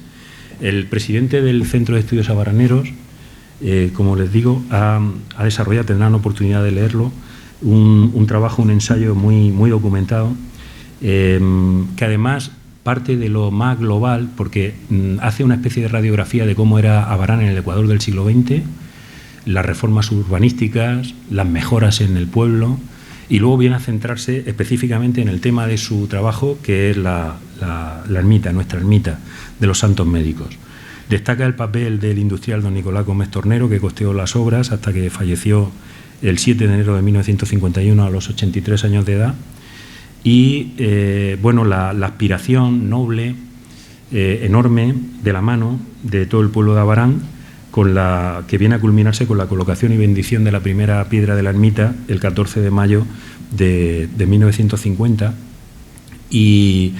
El presidente del Centro de Estudios Abaraneros, como les digo, ha desarrollado, tendrán oportunidad de leerlo, un trabajo, un ensayo muy documentado, que además parte de lo más global, porque hace una especie de radiografía de cómo era Abarán en el Ecuador del siglo XX, las reformas urbanísticas, las mejoras en el pueblo, y luego viene a centrarse específicamente en el tema de su trabajo, que es la ermita, nuestra ermita de los Santos Médicos. Destaca el papel del industrial don Nicolás Gómez Tornero, que costeó las obras hasta que falleció el 7 de enero de 1951 a los 83 años de edad. Y bueno, la aspiración noble, enorme, de la mano de todo el pueblo de Abarán, que viene a culminarse con la colocación y bendición de la primera piedra de la ermita el 14 de mayo de 1950. Y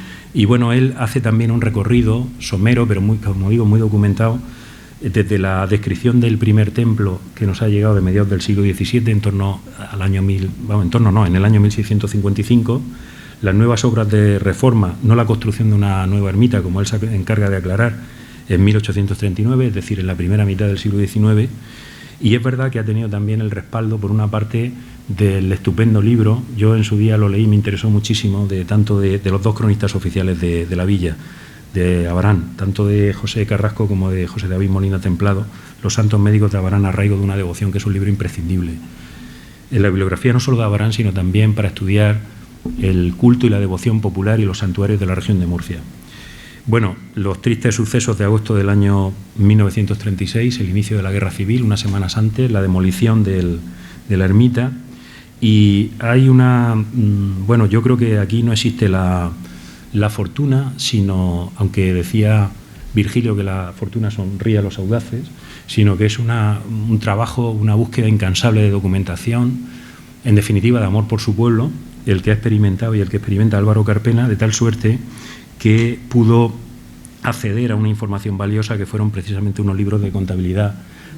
bueno, él hace también un recorrido somero, pero como digo, muy documentado, desde la descripción del primer templo que nos ha llegado de mediados del siglo XVII, en el año 1655, las nuevas obras de reforma, no la construcción de una nueva ermita, como él se encarga de aclarar, en 1839, es decir, en la primera mitad del siglo XIX, y es verdad que ha tenido también el respaldo, por una parte, del estupendo libro, yo en su día lo leí, me interesó muchísimo, tanto de los dos cronistas oficiales de la villa, de Abarán, tanto de José Carrasco como de José David Molina Templado, Los Santos Médicos de Abarán, arraigo de una devoción, que es un libro imprescindible. En la bibliografía no solo de Abarán, sino también para estudiar el culto y la devoción popular y los santuarios de la región de Murcia. Bueno, los tristes sucesos de agosto del año 1936, el inicio de la Guerra Civil, unas semanas antes, la demolición de la ermita, y hay bueno, yo creo que aquí no existe la fortuna, sino, aunque decía Virgilio que la fortuna sonríe a los audaces, sino que es un trabajo, una búsqueda incansable de documentación, en definitiva de amor por su pueblo, el que ha experimentado y el que experimenta Álvaro Carpena, de tal suerte que pudo acceder a una información valiosa, que fueron precisamente unos libros de contabilidad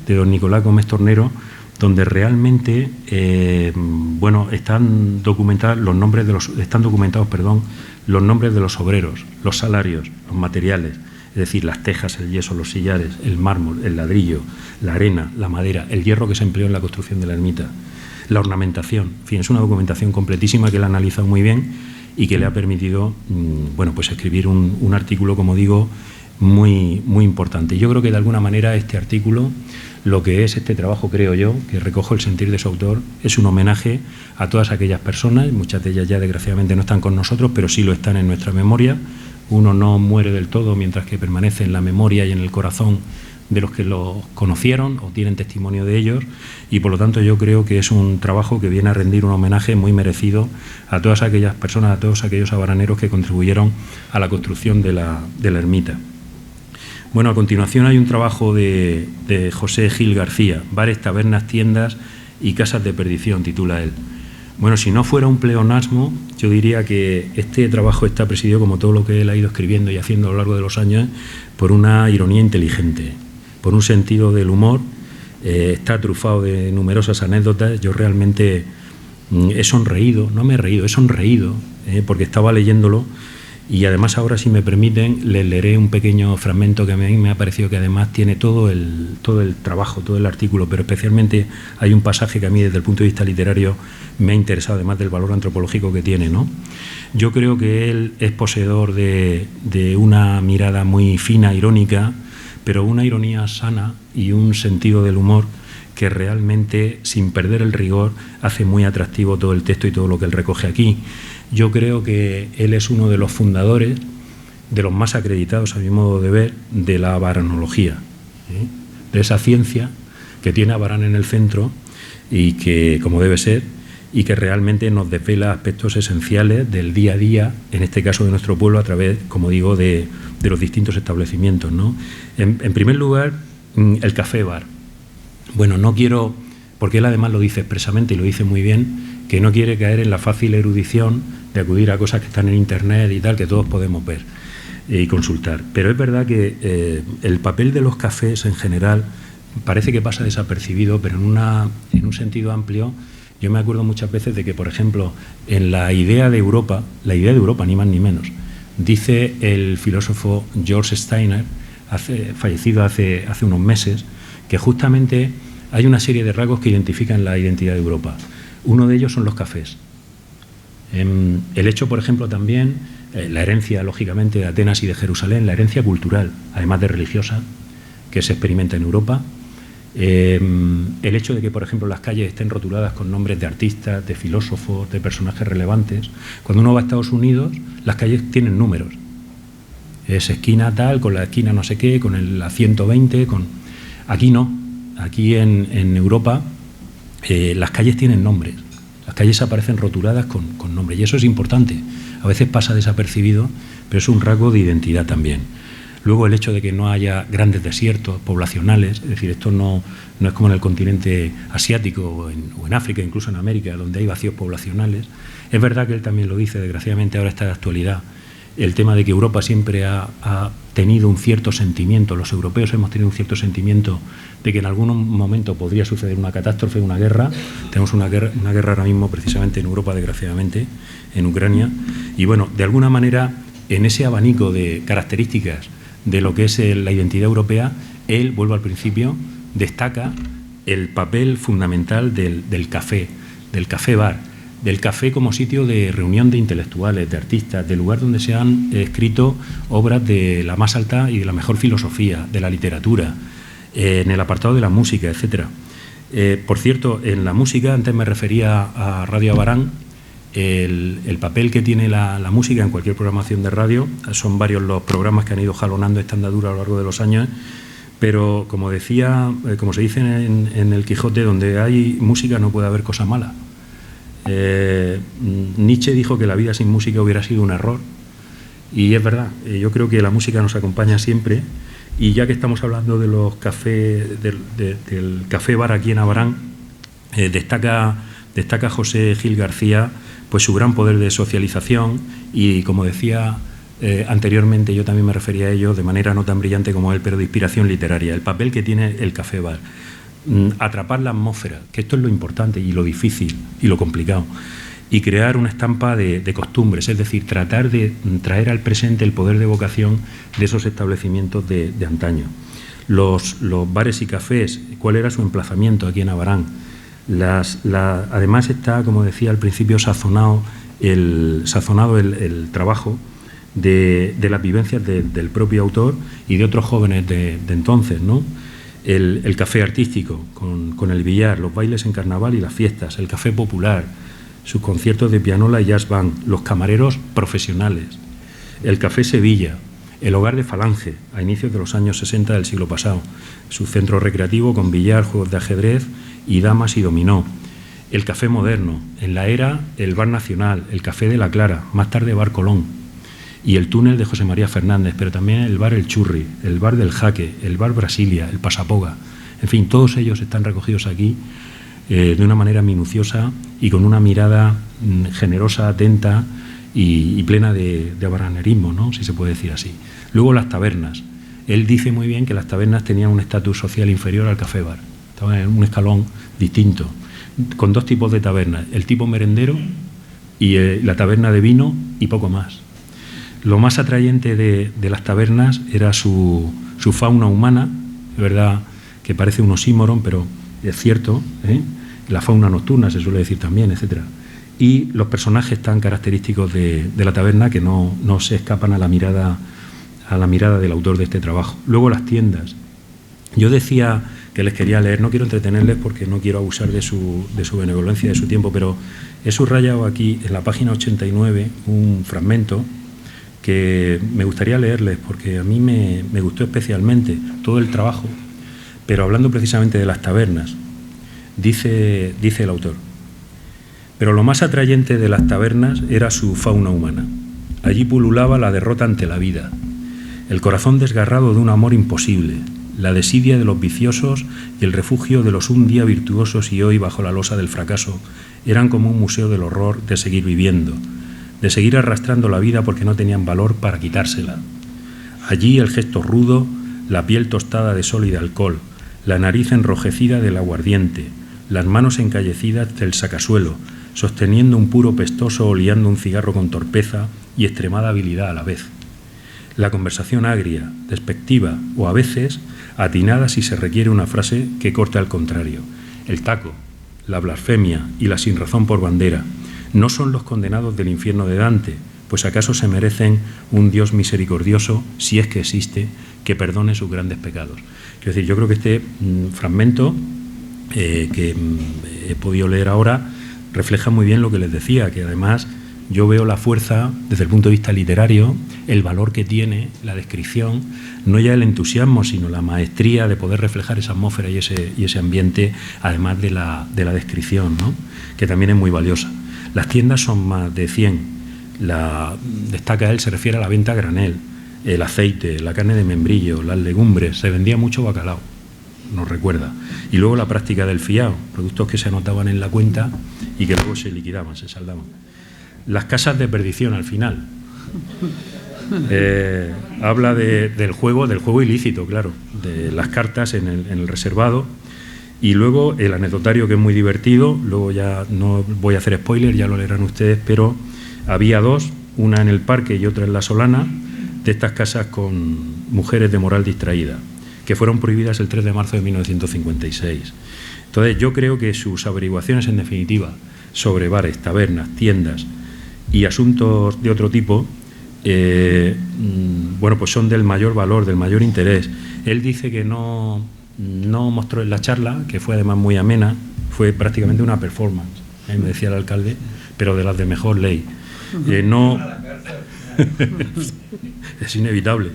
de don Nicolás Gómez Tornero, donde realmente están documentados los nombres de los obreros, los salarios, los materiales, es decir, las tejas, el yeso, los sillares, el mármol, el ladrillo, la arena, la madera, el hierro que se empleó en la construcción de la ermita, la ornamentación. En fin, es una documentación completísima que él ha analizado muy bien y que le ha permitido escribir un artículo, como digo, muy importante. Yo creo que de alguna manera este artículo, lo que es este trabajo, creo yo, que recojo el sentir de su autor, es un homenaje a todas aquellas personas, muchas de ellas ya desgraciadamente no están con nosotros, pero sí lo están en nuestra memoria. Uno no muere del todo mientras que permanece en la memoria y en el corazón de los que los conocieron o tienen testimonio de ellos, y por lo tanto yo creo que es un trabajo que viene a rendir un homenaje muy merecido a todas aquellas personas, a todos aquellos abaraneros que contribuyeron a la construcción de la ermita. Bueno, a continuación hay un trabajo de José Gil García, Bares, tabernas, tiendas y casas de perdición, titula él. Bueno, si no fuera un pleonasmo, yo diría que este trabajo está presidido, como todo lo que él ha ido escribiendo y haciendo a lo largo de los años, por una ironía inteligente, por un sentido del humor, está trufado de numerosas anécdotas. Yo realmente he sonreído, no me he reído, he sonreído, porque estaba leyéndolo, y además ahora, si me permiten, les leeré un pequeño fragmento que a mí me ha parecido que además tiene todo el trabajo, todo el artículo, pero especialmente hay un pasaje que a mí desde el punto de vista literario me ha interesado, además del valor antropológico que tiene, ¿no? Yo creo que él es poseedor de una mirada muy fina, irónica, pero una ironía sana y un sentido del humor que realmente, sin perder el rigor, hace muy atractivo todo el texto y todo lo que él recoge aquí. Yo creo que él es uno de los fundadores, de los más acreditados, a mi modo de ver, de la abaranología, de esa ciencia que tiene Abarán en el centro y que, como debe ser, y que realmente nos desvela aspectos esenciales del día a día, en este caso de nuestro pueblo, a través, como digo, de los distintos establecimientos, ¿no? En primer lugar, el café-bar. Bueno, no quiero porque él además lo dice expresamente y lo dice muy bien, que no quiere caer en la fácil erudición de acudir a cosas que están en Internet y tal, que todos podemos ver y consultar. Pero es verdad que el papel de los cafés en general parece que pasa desapercibido, pero en un sentido amplio, yo me acuerdo muchas veces de que, por ejemplo, en la idea de Europa, ni más ni menos, dice el filósofo George Steiner, fallecido hace unos meses, que justamente hay una serie de rasgos que identifican la identidad de Europa. Uno de ellos son los cafés. El hecho, por ejemplo, también, la herencia, lógicamente, de Atenas y de Jerusalén, la herencia cultural, además de religiosa, que se experimenta en Europa. El hecho de que, por ejemplo, las calles estén rotuladas con nombres de artistas, de filósofos, de personajes relevantes. Cuando uno va a Estados Unidos, las calles tienen números. Es esquina tal, con la esquina no sé qué, con la 120, Aquí no. Aquí en Europa las calles tienen nombres. Las calles aparecen rotuladas con nombres. Y eso es importante. A veces pasa desapercibido, pero es un rasgo de identidad también. Luego el hecho de que no haya grandes desiertos poblacionales, es decir, esto no es como en el continente asiático o en África, incluso en América, donde hay vacíos poblacionales. Es verdad que él también lo dice, desgraciadamente ahora está de actualidad, el tema de que Europa siempre ha tenido un cierto sentimiento, los europeos hemos tenido un cierto sentimiento de que en algún momento podría suceder una catástrofe, una guerra. Tenemos una guerra ahora mismo precisamente en Europa, desgraciadamente, en Ucrania. Y bueno, de alguna manera, en ese abanico de características de lo que es la identidad europea, él, vuelvo al principio, destaca el papel fundamental del café bar, del café como sitio de reunión de intelectuales, de artistas, del lugar donde se han escrito obras de la más alta y de la mejor filosofía, de la literatura, en el apartado de la música, etcétera. Por cierto, en la música, antes me refería a Radio Abarán, el papel que tiene la música en cualquier programación de radio. Son varios los programas que han ido jalonando esta andadura a lo largo de los años, pero como decía, como se dice en el Quijote, donde hay música no puede haber cosa mala. Nietzsche dijo que la vida sin música hubiera sido un error, y es verdad. Yo creo que la música nos acompaña siempre, y ya que estamos hablando de los cafés, del café bar aquí en Abarán, destaca José Gil García pues su gran poder de socialización, y como decía anteriormente, yo también me refería a ello de manera no tan brillante como él, pero de inspiración literaria, el papel que tiene el café bar. Atrapar la atmósfera, que esto es lo importante y lo difícil y lo complicado, y crear una estampa de costumbres, es decir, tratar de traer al presente el poder de evocación de esos establecimientos de antaño. Los bares y cafés, ¿cuál era su emplazamiento aquí en Abarán? Además está, como decía al principio, sazonado el trabajo de las vivencias del propio autor y de otros jóvenes de entonces, ¿no? El café artístico, con el billar, los bailes en carnaval y las fiestas, el café popular, sus conciertos de pianola y jazz band, los camareros profesionales, el café Sevilla, el hogar de Falange, a inicios de los años 60 del siglo pasado, su centro recreativo con billar, juegos de ajedrez y damas y dominó, el café moderno, en la era el bar Nacional, el café de la Clara, más tarde bar Colón, y el túnel de José María Fernández, pero también el bar El Churri, el bar del Jaque, el bar Brasilia, el Pasapoga. En fin, todos ellos están recogidos aquí de una manera minuciosa y con una mirada generosa, atenta y plena de abaranerismo, ¿no?, si se puede decir así. Luego las tabernas. Él dice muy bien que las tabernas tenían un estatus social inferior al café bar. Estaban en un escalón distinto, con dos tipos de tabernas, el tipo merendero y la taberna de vino y poco más. Lo más atrayente de las tabernas era su fauna humana, de verdad que parece un oxímoron, pero es cierto, la fauna nocturna se suele decir también, etcétera. Y los personajes tan característicos de la taberna que no se escapan a la mirada del autor de este trabajo. Luego las tiendas. Yo decía que les quería leer, no quiero entretenerles porque no quiero abusar de su benevolencia, de su tiempo, pero he subrayado aquí en la página 89 un fragmento que me gustaría leerles porque a mí me gustó especialmente todo el trabajo, pero hablando precisamente de las tabernas, dice el autor: pero lo más atrayente de las tabernas era su fauna humana. Allí pululaba la derrota ante la vida, el corazón desgarrado de un amor imposible, la desidia de los viciosos y el refugio de los un día virtuosos y hoy bajo la losa del fracaso, eran como un museo del horror de seguir viviendo, de seguir arrastrando la vida porque no tenían valor para quitársela. Allí el gesto rudo, la piel tostada de sol y de alcohol, la nariz enrojecida del aguardiente, las manos encallecidas del sacasuelo, sosteniendo un puro pestoso o liando un cigarro con torpeza y extremada habilidad a la vez. La conversación agria, despectiva o a veces atinada si se requiere una frase que corte al contrario. El taco, la blasfemia y la sinrazón por bandera no son los condenados del infierno de Dante, pues acaso se merecen un Dios misericordioso, si es que existe, que perdone sus grandes pecados. Es decir, yo creo que este fragmento que he podido leer ahora refleja muy bien lo que les decía, que además yo veo la fuerza desde el punto de vista literario, el valor que tiene la descripción, no ya el entusiasmo, sino la maestría de poder reflejar esa atmósfera y ese ambiente, además de la descripción, ¿no? Que también es muy valiosa. Las tiendas son más de 100. Destaca él, se refiere a la venta a granel, el aceite, la carne de membrillo, las legumbres, se vendía mucho bacalao, nos recuerda. Y luego la práctica del fiao, productos que se anotaban en la cuenta y que luego se liquidaban, se saldaban. Las casas de perdición al final. Habla del juego ilícito, claro, de las cartas en el reservado. Y luego el anecdotario, que es muy divertido, luego ya no voy a hacer spoiler, ya lo leerán ustedes, pero había dos, una en el Parque y otra en La Solana, de estas casas con mujeres de moral distraída, que fueron prohibidas el 3 de marzo de 1956. Entonces yo creo que sus averiguaciones, en definitiva, sobre bares, tabernas, tiendas y asuntos de otro tipo, bueno, pues son del mayor valor, del mayor interés. Él dice que no mostró en la charla, que fue además muy amena, fue prácticamente una performance, me decía el alcalde, pero de las de mejor ley. No es inevitable.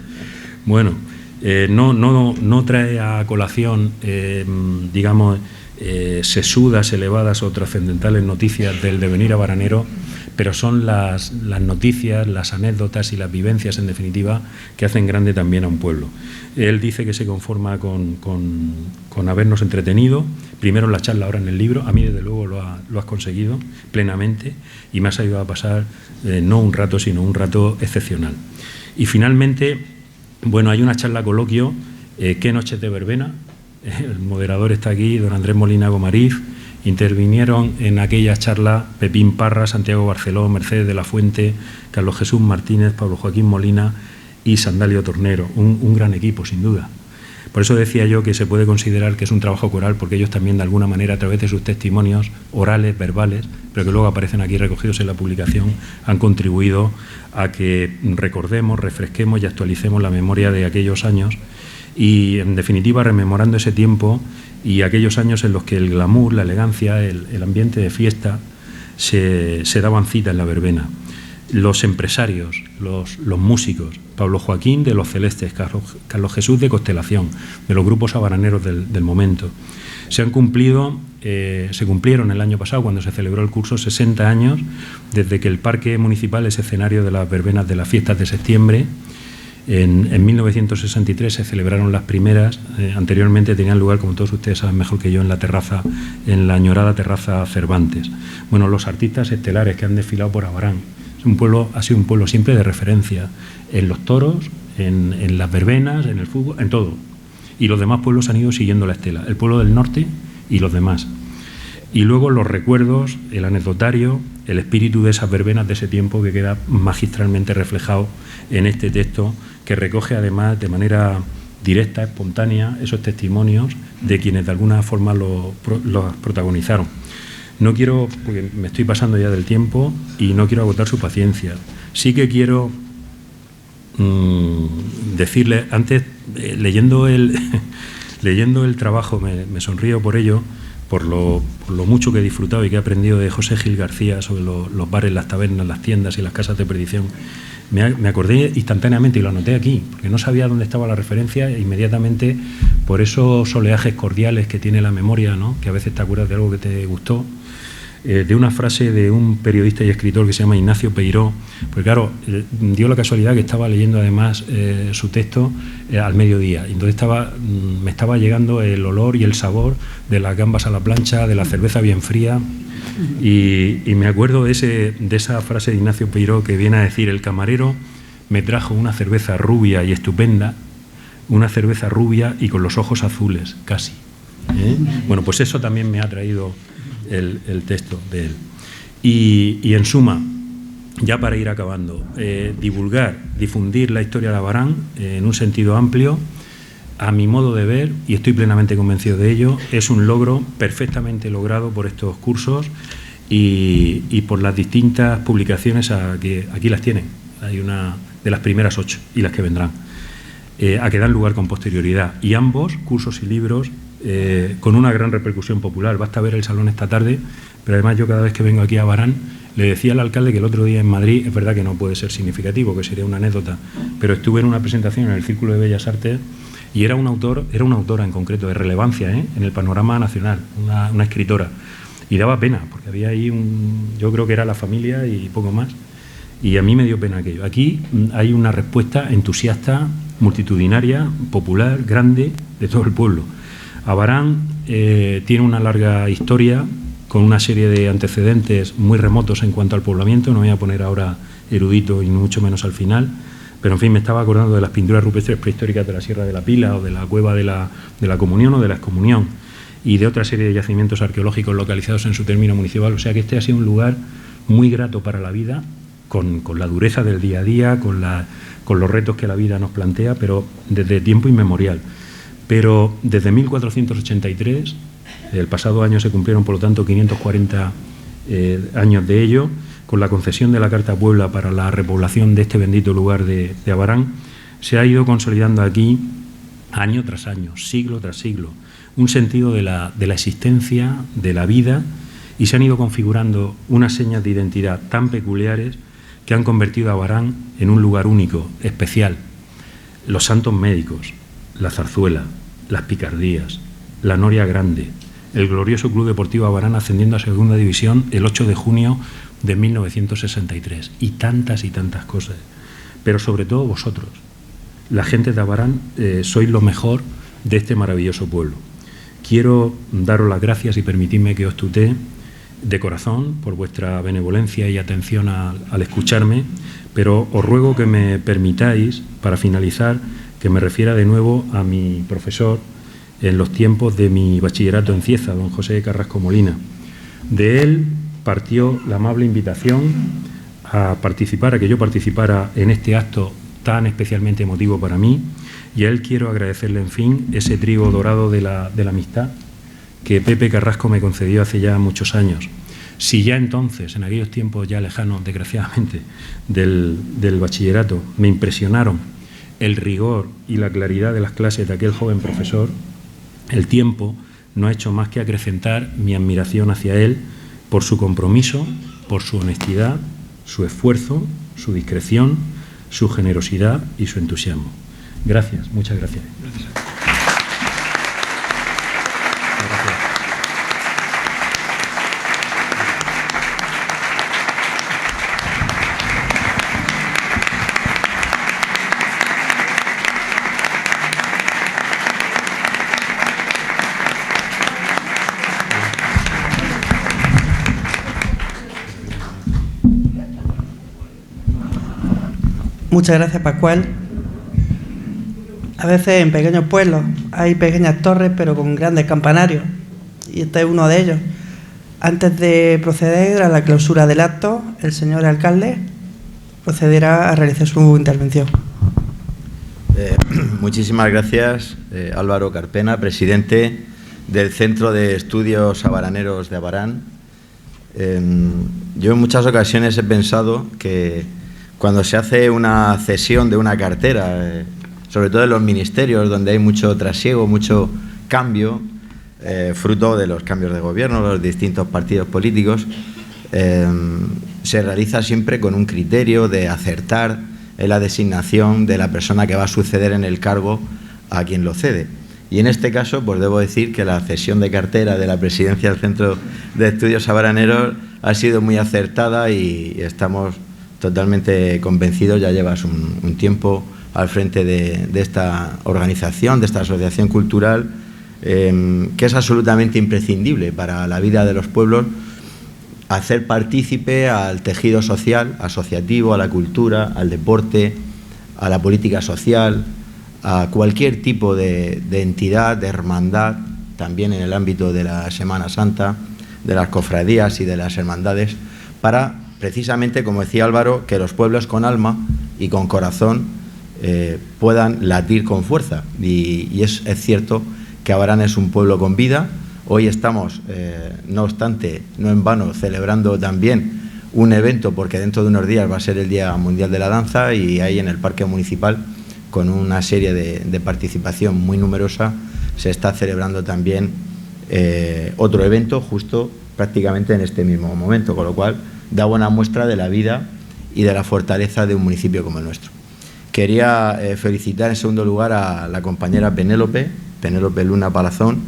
Bueno, no trae a colación, digamos, sesudas, elevadas o trascendentales noticias del devenir habanero, pero son las noticias, las anécdotas y las vivencias, en definitiva, que hacen grande también a un pueblo. Él dice que se conforma con habernos entretenido, primero en la charla, ahora en el libro. A mí, desde luego, lo has conseguido plenamente y me has ayudado a pasar no un rato, sino un rato excepcional. Y finalmente, bueno, hay una charla coloquio, ¿qué noches de verbena? El moderador está aquí, don Andrés Molina Gomariz. Intervinieron en aquella charla Pepín Parra, Santiago Barceló, Mercedes de la Fuente, Carlos Jesús Martínez, Pablo Joaquín Molina y Sandalio Tornero. Un gran equipo, sin duda. Por eso decía yo que se puede considerar que es un trabajo coral, porque ellos también, de alguna manera, a través de sus testimonios orales, verbales, pero que luego aparecen aquí recogidos en la publicación, han contribuido a que recordemos, refresquemos y actualicemos la memoria de aquellos años y, en definitiva, rememorando ese tiempo y aquellos años en los que el glamour, la elegancia, el ambiente de fiesta se daban cita en la verbena. Los empresarios, los músicos, Pablo Joaquín de Los Celestes, Carlos Jesús de Constelación, de los grupos habaneros del momento. Se cumplieron el año pasado, cuando se celebró el curso, 60 años desde que el Parque Municipal es escenario de las verbenas de las fiestas de septiembre. En 1963 se celebraron las primeras, anteriormente tenían lugar, como todos ustedes saben mejor que yo, en la terraza, en la añorada terraza Cervantes. Bueno, los artistas estelares que han desfilado por Abarán, ha sido un pueblo siempre de referencia en los toros, en las verbenas, en el fútbol, en todo. Y los demás pueblos han ido siguiendo la estela, el pueblo del norte y los demás. Y luego los recuerdos, el anecdotario, el espíritu de esas verbenas de ese tiempo, que queda magistralmente reflejado en este texto, que recoge además de manera directa, espontánea, esos testimonios de quienes de alguna forma los protagonizaron. No quiero, porque me estoy pasando ya del tiempo y no quiero agotar su paciencia. Sí que quiero decirle, antes, leyendo el trabajo, me sonrío por ello, por lo mucho que he disfrutado y que he aprendido de José Gil García sobre los bares, las tabernas, las tiendas y las casas de perdición. Me acordé instantáneamente y lo anoté aquí, porque no sabía dónde estaba la referencia, e inmediatamente, por esos oleajes cordiales que tiene la memoria, ¿no?, que a veces te acuerdas de algo que te gustó, de una frase de un periodista y escritor que se llama Ignacio Peiró, pues claro, dio la casualidad que estaba leyendo además su texto al mediodía, y entonces me estaba llegando el olor y el sabor de las gambas a la plancha, de la cerveza bien fría, y me acuerdo de esa frase de Ignacio Peiró que viene a decir: el camarero me trajo una cerveza rubia y estupenda, una cerveza rubia y con los ojos azules, casi. Bueno, pues eso también me ha traído el texto de él. Y en suma, ya para ir acabando, difundir la historia de Abarán en un sentido amplio, a mi modo de ver, y estoy plenamente convencido de ello, es un logro perfectamente logrado por estos cursos y por las distintas publicaciones que aquí las tienen. Hay una de las primeras 8 y las que vendrán, a que dan lugar con posterioridad. Y ambos, cursos y libros, con una gran repercusión popular. Basta ver el salón esta tarde, pero además yo cada vez que vengo aquí a Abarán le decía al alcalde que el otro día en Madrid, es verdad que no puede ser significativo, que sería una anécdota, pero estuve en una presentación en el Círculo de Bellas Artes y era una autora en concreto de relevancia en el panorama nacional, una escritora, y daba pena, porque había ahí yo creo que era la familia y poco más, y a mí me dio pena aquello. Aquí hay una respuesta entusiasta, multitudinaria, popular, grande, de todo el pueblo. Abarán tiene una larga historia con una serie de antecedentes muy remotos en cuanto al poblamiento. No me voy a poner ahora erudito y mucho menos al final, pero en fin, me estaba acordando de las pinturas rupestres prehistóricas de la Sierra de la Pila o de la cueva de la Comunión o de la Excomunión, y de otra serie de yacimientos arqueológicos localizados en su término municipal. O sea que este ha sido un lugar muy grato para la vida, con la dureza del día a día, con los retos que la vida nos plantea, pero desde tiempo inmemorial. Pero desde 1483, el pasado año se cumplieron, por lo tanto, 540 años de ello, con la concesión de la Carta Puebla para la repoblación de este bendito lugar de Abarán, se ha ido consolidando aquí, año tras año, siglo tras siglo, un sentido de la existencia, de la vida, y se han ido configurando unas señas de identidad tan peculiares que han convertido a Abarán en un lugar único, especial. Los santos médicos, la zarzuela, las picardías, la noria grande, el glorioso Club Deportivo Abarán ascendiendo a Segunda División el 8 de junio de 1963, y tantas cosas. Pero sobre todo vosotros, la gente de Abarán, sois lo mejor de este maravilloso pueblo. Quiero daros las gracias y permitidme que os tutee de corazón por vuestra benevolencia y atención al escucharme, pero os ruego que me permitáis, para finalizar, que me refiera de nuevo a mi profesor en los tiempos de mi bachillerato en Cieza, don José Carrasco Molina. De él partió la amable invitación a que yo participara en este acto tan especialmente emotivo para mí, y a él quiero agradecerle, en fin, ese trigo dorado de la amistad que Pepe Carrasco me concedió hace ya muchos años. Si ya entonces, en aquellos tiempos ya lejanos, desgraciadamente, del bachillerato, me impresionaron el rigor y la claridad de las clases de aquel joven profesor, el tiempo no ha hecho más que acrecentar mi admiración hacia él por su compromiso, por su honestidad, su esfuerzo, su discreción, su generosidad y su entusiasmo. Gracias, muchas gracias. Muchas gracias, Pascual. A veces en pequeños pueblos hay pequeñas torres, pero con grandes campanarios, y este es uno de ellos. Antes de proceder a la clausura del acto, el señor alcalde procederá a realizar su intervención. Muchísimas gracias, Álvaro Carpena, presidente del Centro de Estudios Abaraneros de Abarán. Yo en muchas ocasiones he pensado que cuando se hace una cesión de una cartera, sobre todo en los ministerios, donde hay mucho trasiego, mucho cambio, fruto de los cambios de gobierno, los distintos partidos políticos, se realiza siempre con un criterio de acertar en la designación de la persona que va a suceder en el cargo a quien lo cede. Y en este caso, pues debo decir que la cesión de cartera de la presidencia del Centro de Estudios Abaraneros ha sido muy acertada y estamos totalmente convencidos. Ya llevas un tiempo al frente de esta organización, de esta asociación cultural, que es absolutamente imprescindible para la vida de los pueblos, hacer partícipe al tejido social, asociativo, a la cultura, al deporte, a la política social, a cualquier tipo de entidad, de hermandad, también en el ámbito de la Semana Santa, de las cofradías y de las hermandades, para precisamente, como decía Álvaro, que los pueblos con alma y con corazón puedan latir con fuerza. Y es cierto que Abarán es un pueblo con vida. Hoy estamos, no obstante, no en vano, celebrando también un evento, porque dentro de unos días va a ser el Día Mundial de la Danza, y ahí en el Parque Municipal, con una serie de participación muy numerosa, se está celebrando también otro evento justo prácticamente en este mismo momento, con lo cual da buena muestra de la vida y de la fortaleza de un municipio como el nuestro. Quería felicitar en segundo lugar a la compañera Penélope Luna Palazón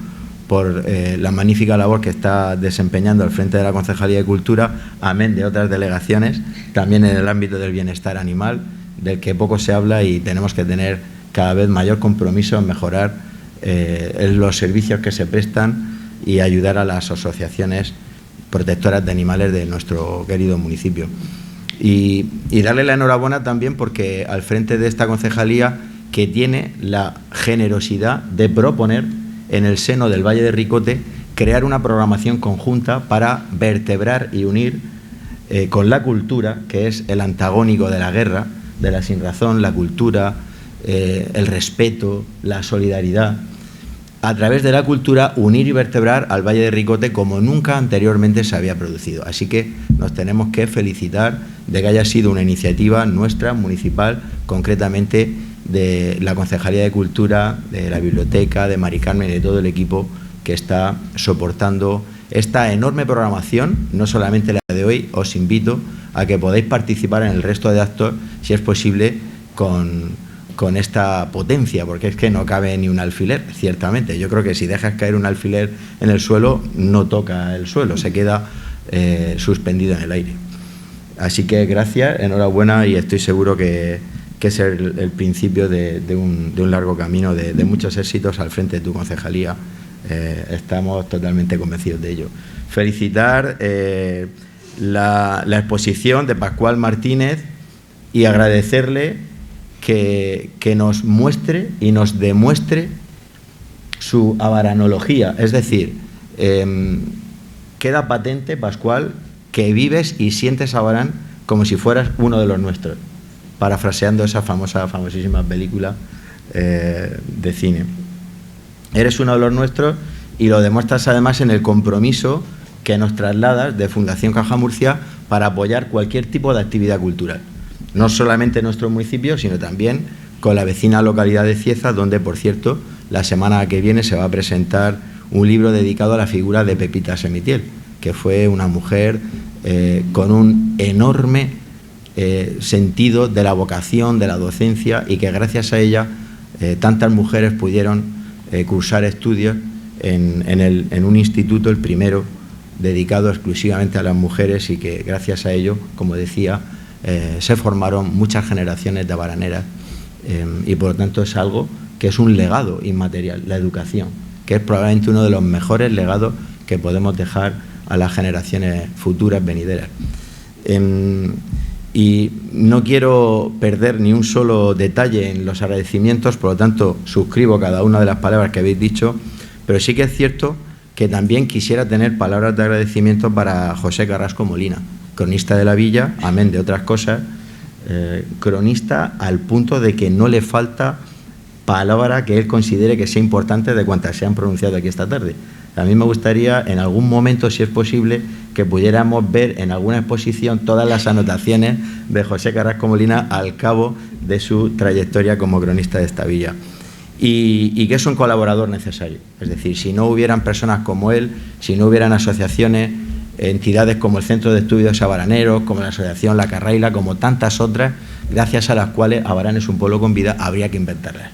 por la magnífica labor que está desempeñando al frente de la Concejalía de Cultura, amén de otras delegaciones, también en el ámbito del bienestar animal, del que poco se habla, y tenemos que tener cada vez mayor compromiso en mejorar los servicios que se prestan y ayudar a las asociaciones protectoras de animales de nuestro querido municipio. Y darle la enhorabuena también porque al frente de esta concejalía, que tiene la generosidad de proponer en el seno del Valle de Ricote crear una programación conjunta para vertebrar y unir con la cultura, que es el antagónico de la guerra, de la sinrazón, la cultura, el respeto, la solidaridad. A través de la cultura, unir y vertebrar al Valle de Ricote como nunca anteriormente se había producido. Así que nos tenemos que felicitar de que haya sido una iniciativa nuestra, municipal, concretamente de la Concejalía de Cultura, de la Biblioteca, de Mari Carmen y de todo el equipo que está soportando esta enorme programación, no solamente la de hoy. Os invito a que podáis participar en el resto de actos, si es posible, con esta potencia, porque es que no cabe ni un alfiler, ciertamente. Yo creo que si dejas caer un alfiler en el suelo, no toca el suelo, se queda suspendido en el aire. Así que gracias, enhorabuena, y estoy seguro que es el principio de un largo camino, de muchos éxitos al frente de tu concejalía. Estamos totalmente convencidos de ello. Felicitar la exposición de Pascual Martínez y agradecerle que nos muestre y nos demuestre su abaranología. Es decir, queda patente, Pascual, que vives y sientes Abarán como si fueras uno de los nuestros, parafraseando esa famosísima película de cine. Eres uno de los nuestros y lo demuestras además en el compromiso que nos trasladas de Fundación Caja Murcia para apoyar cualquier tipo de actividad cultural. No solamente en nuestro municipio, sino también con la vecina localidad de Cieza, donde, por cierto, la semana que viene se va a presentar un libro dedicado a la figura de Pepita Semitiel, que fue una mujer con un enorme sentido de la vocación, de la docencia, y que gracias a ella tantas mujeres pudieron cursar estudios en un instituto, el primero, dedicado exclusivamente a las mujeres, y que gracias a ello, como decía, se formaron muchas generaciones de abaraneras, y por lo tanto es algo que es un legado inmaterial, la educación, que es probablemente uno de los mejores legados que podemos dejar a las generaciones futuras venideras. Y no quiero perder ni un solo detalle en los agradecimientos, por lo tanto suscribo cada una de las palabras que habéis dicho, pero sí que es cierto que también quisiera tener palabras de agradecimiento para José Carrasco Molina, cronista de la villa, amén de otras cosas, cronista al punto de que no le falta palabra que él considere que sea importante de cuantas se han pronunciado aquí esta tarde. A mí me gustaría en algún momento, si es posible, que pudiéramos ver en alguna exposición todas las anotaciones de José Carrasco Molina al cabo de su trayectoria como cronista de esta villa. Y que es un colaborador necesario. Es decir, si no hubieran personas como él, si no hubieran asociaciones, entidades como el Centro de Estudios Abaraneros, como la Asociación La Carraila, como tantas otras, gracias a las cuales Abarán es un pueblo con vida, habría que inventarlas.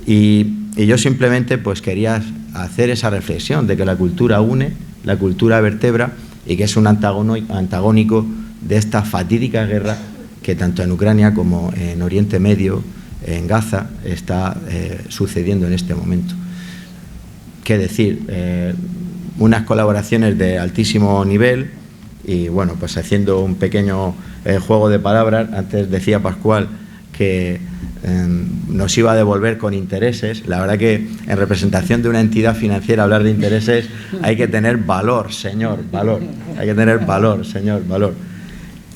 Y Y yo simplemente pues quería hacer esa reflexión de que la cultura une, la cultura vertebra y que es un antagónico de esta fatídica guerra que tanto en Ucrania como en Oriente Medio, en Gaza, está sucediendo en este momento. Qué decir, unas colaboraciones de altísimo nivel y bueno, pues haciendo un pequeño juego de palabras. Antes decía Pascual que nos iba a devolver con intereses. La verdad que en representación de una entidad financiera hablar de intereses hay que tener valor, señor, valor. Hay que tener valor, señor, valor.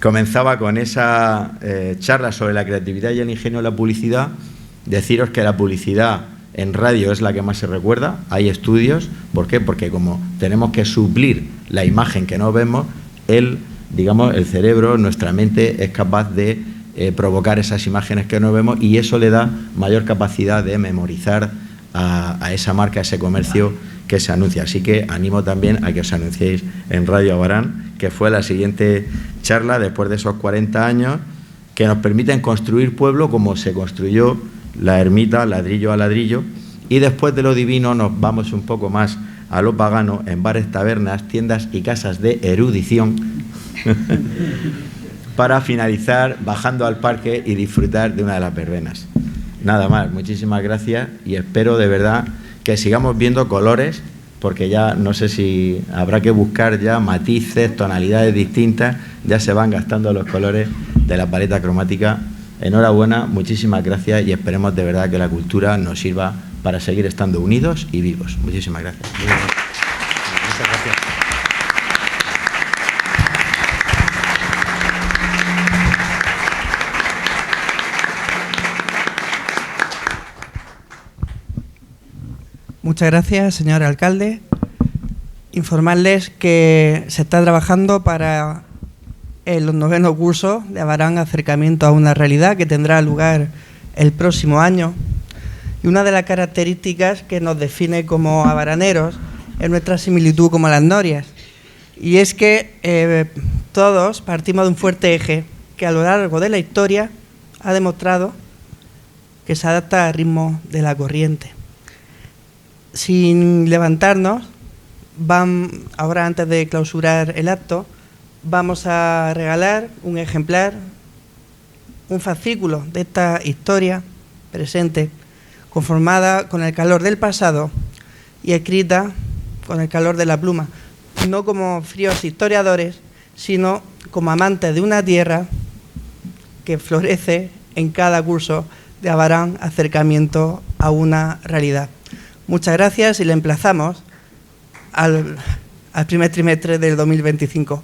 Comenzaba con esa charla sobre la creatividad y el ingenio de la publicidad. Deciros que la publicidad en radio es la que más se recuerda. Hay estudios. ¿Por qué? Porque como tenemos que suplir la imagen que no vemos, el cerebro, nuestra mente es capaz de provocar esas imágenes que no vemos y eso le da mayor capacidad de memorizar a esa marca, a ese comercio que se anuncia. Así que animo también a que os anunciéis en Radio Abarán, que fue la siguiente charla después de esos 40 años que nos permiten construir pueblo como se construyó la ermita, ladrillo a ladrillo, y después de lo divino nos vamos un poco más a lo pagano, en bares, tabernas, tiendas y casas de erudición, para finalizar bajando al parque y disfrutar de una de las verbenas. Nada más, muchísimas gracias y espero de verdad que sigamos viendo colores, porque ya no sé si habrá que buscar ya matices, tonalidades distintas, ya se van gastando los colores de la paleta cromática. Enhorabuena, muchísimas gracias y esperemos de verdad que la cultura nos sirva para seguir estando unidos y vivos. Muchísimas gracias. Muchas gracias. Muchas gracias, señor alcalde. Informarles que se está trabajando para el 9º curso de Abarán Acercamiento a una Realidad, que tendrá lugar el próximo año. Y una de las características que nos define como abaraneros es nuestra similitud como las norias. Y es que todos partimos de un fuerte eje que a lo largo de la historia ha demostrado que se adapta al ritmo de la corriente. Sin levantarnos, ahora antes de clausurar el acto, vamos a regalar un ejemplar, un fascículo de esta historia presente, conformada con el calor del pasado y escrita con el calor de la pluma, no como fríos historiadores, sino como amantes de una tierra que florece en cada curso de Abarán Acercamiento a una Realidad. Muchas gracias y le emplazamos al primer trimestre del 2025.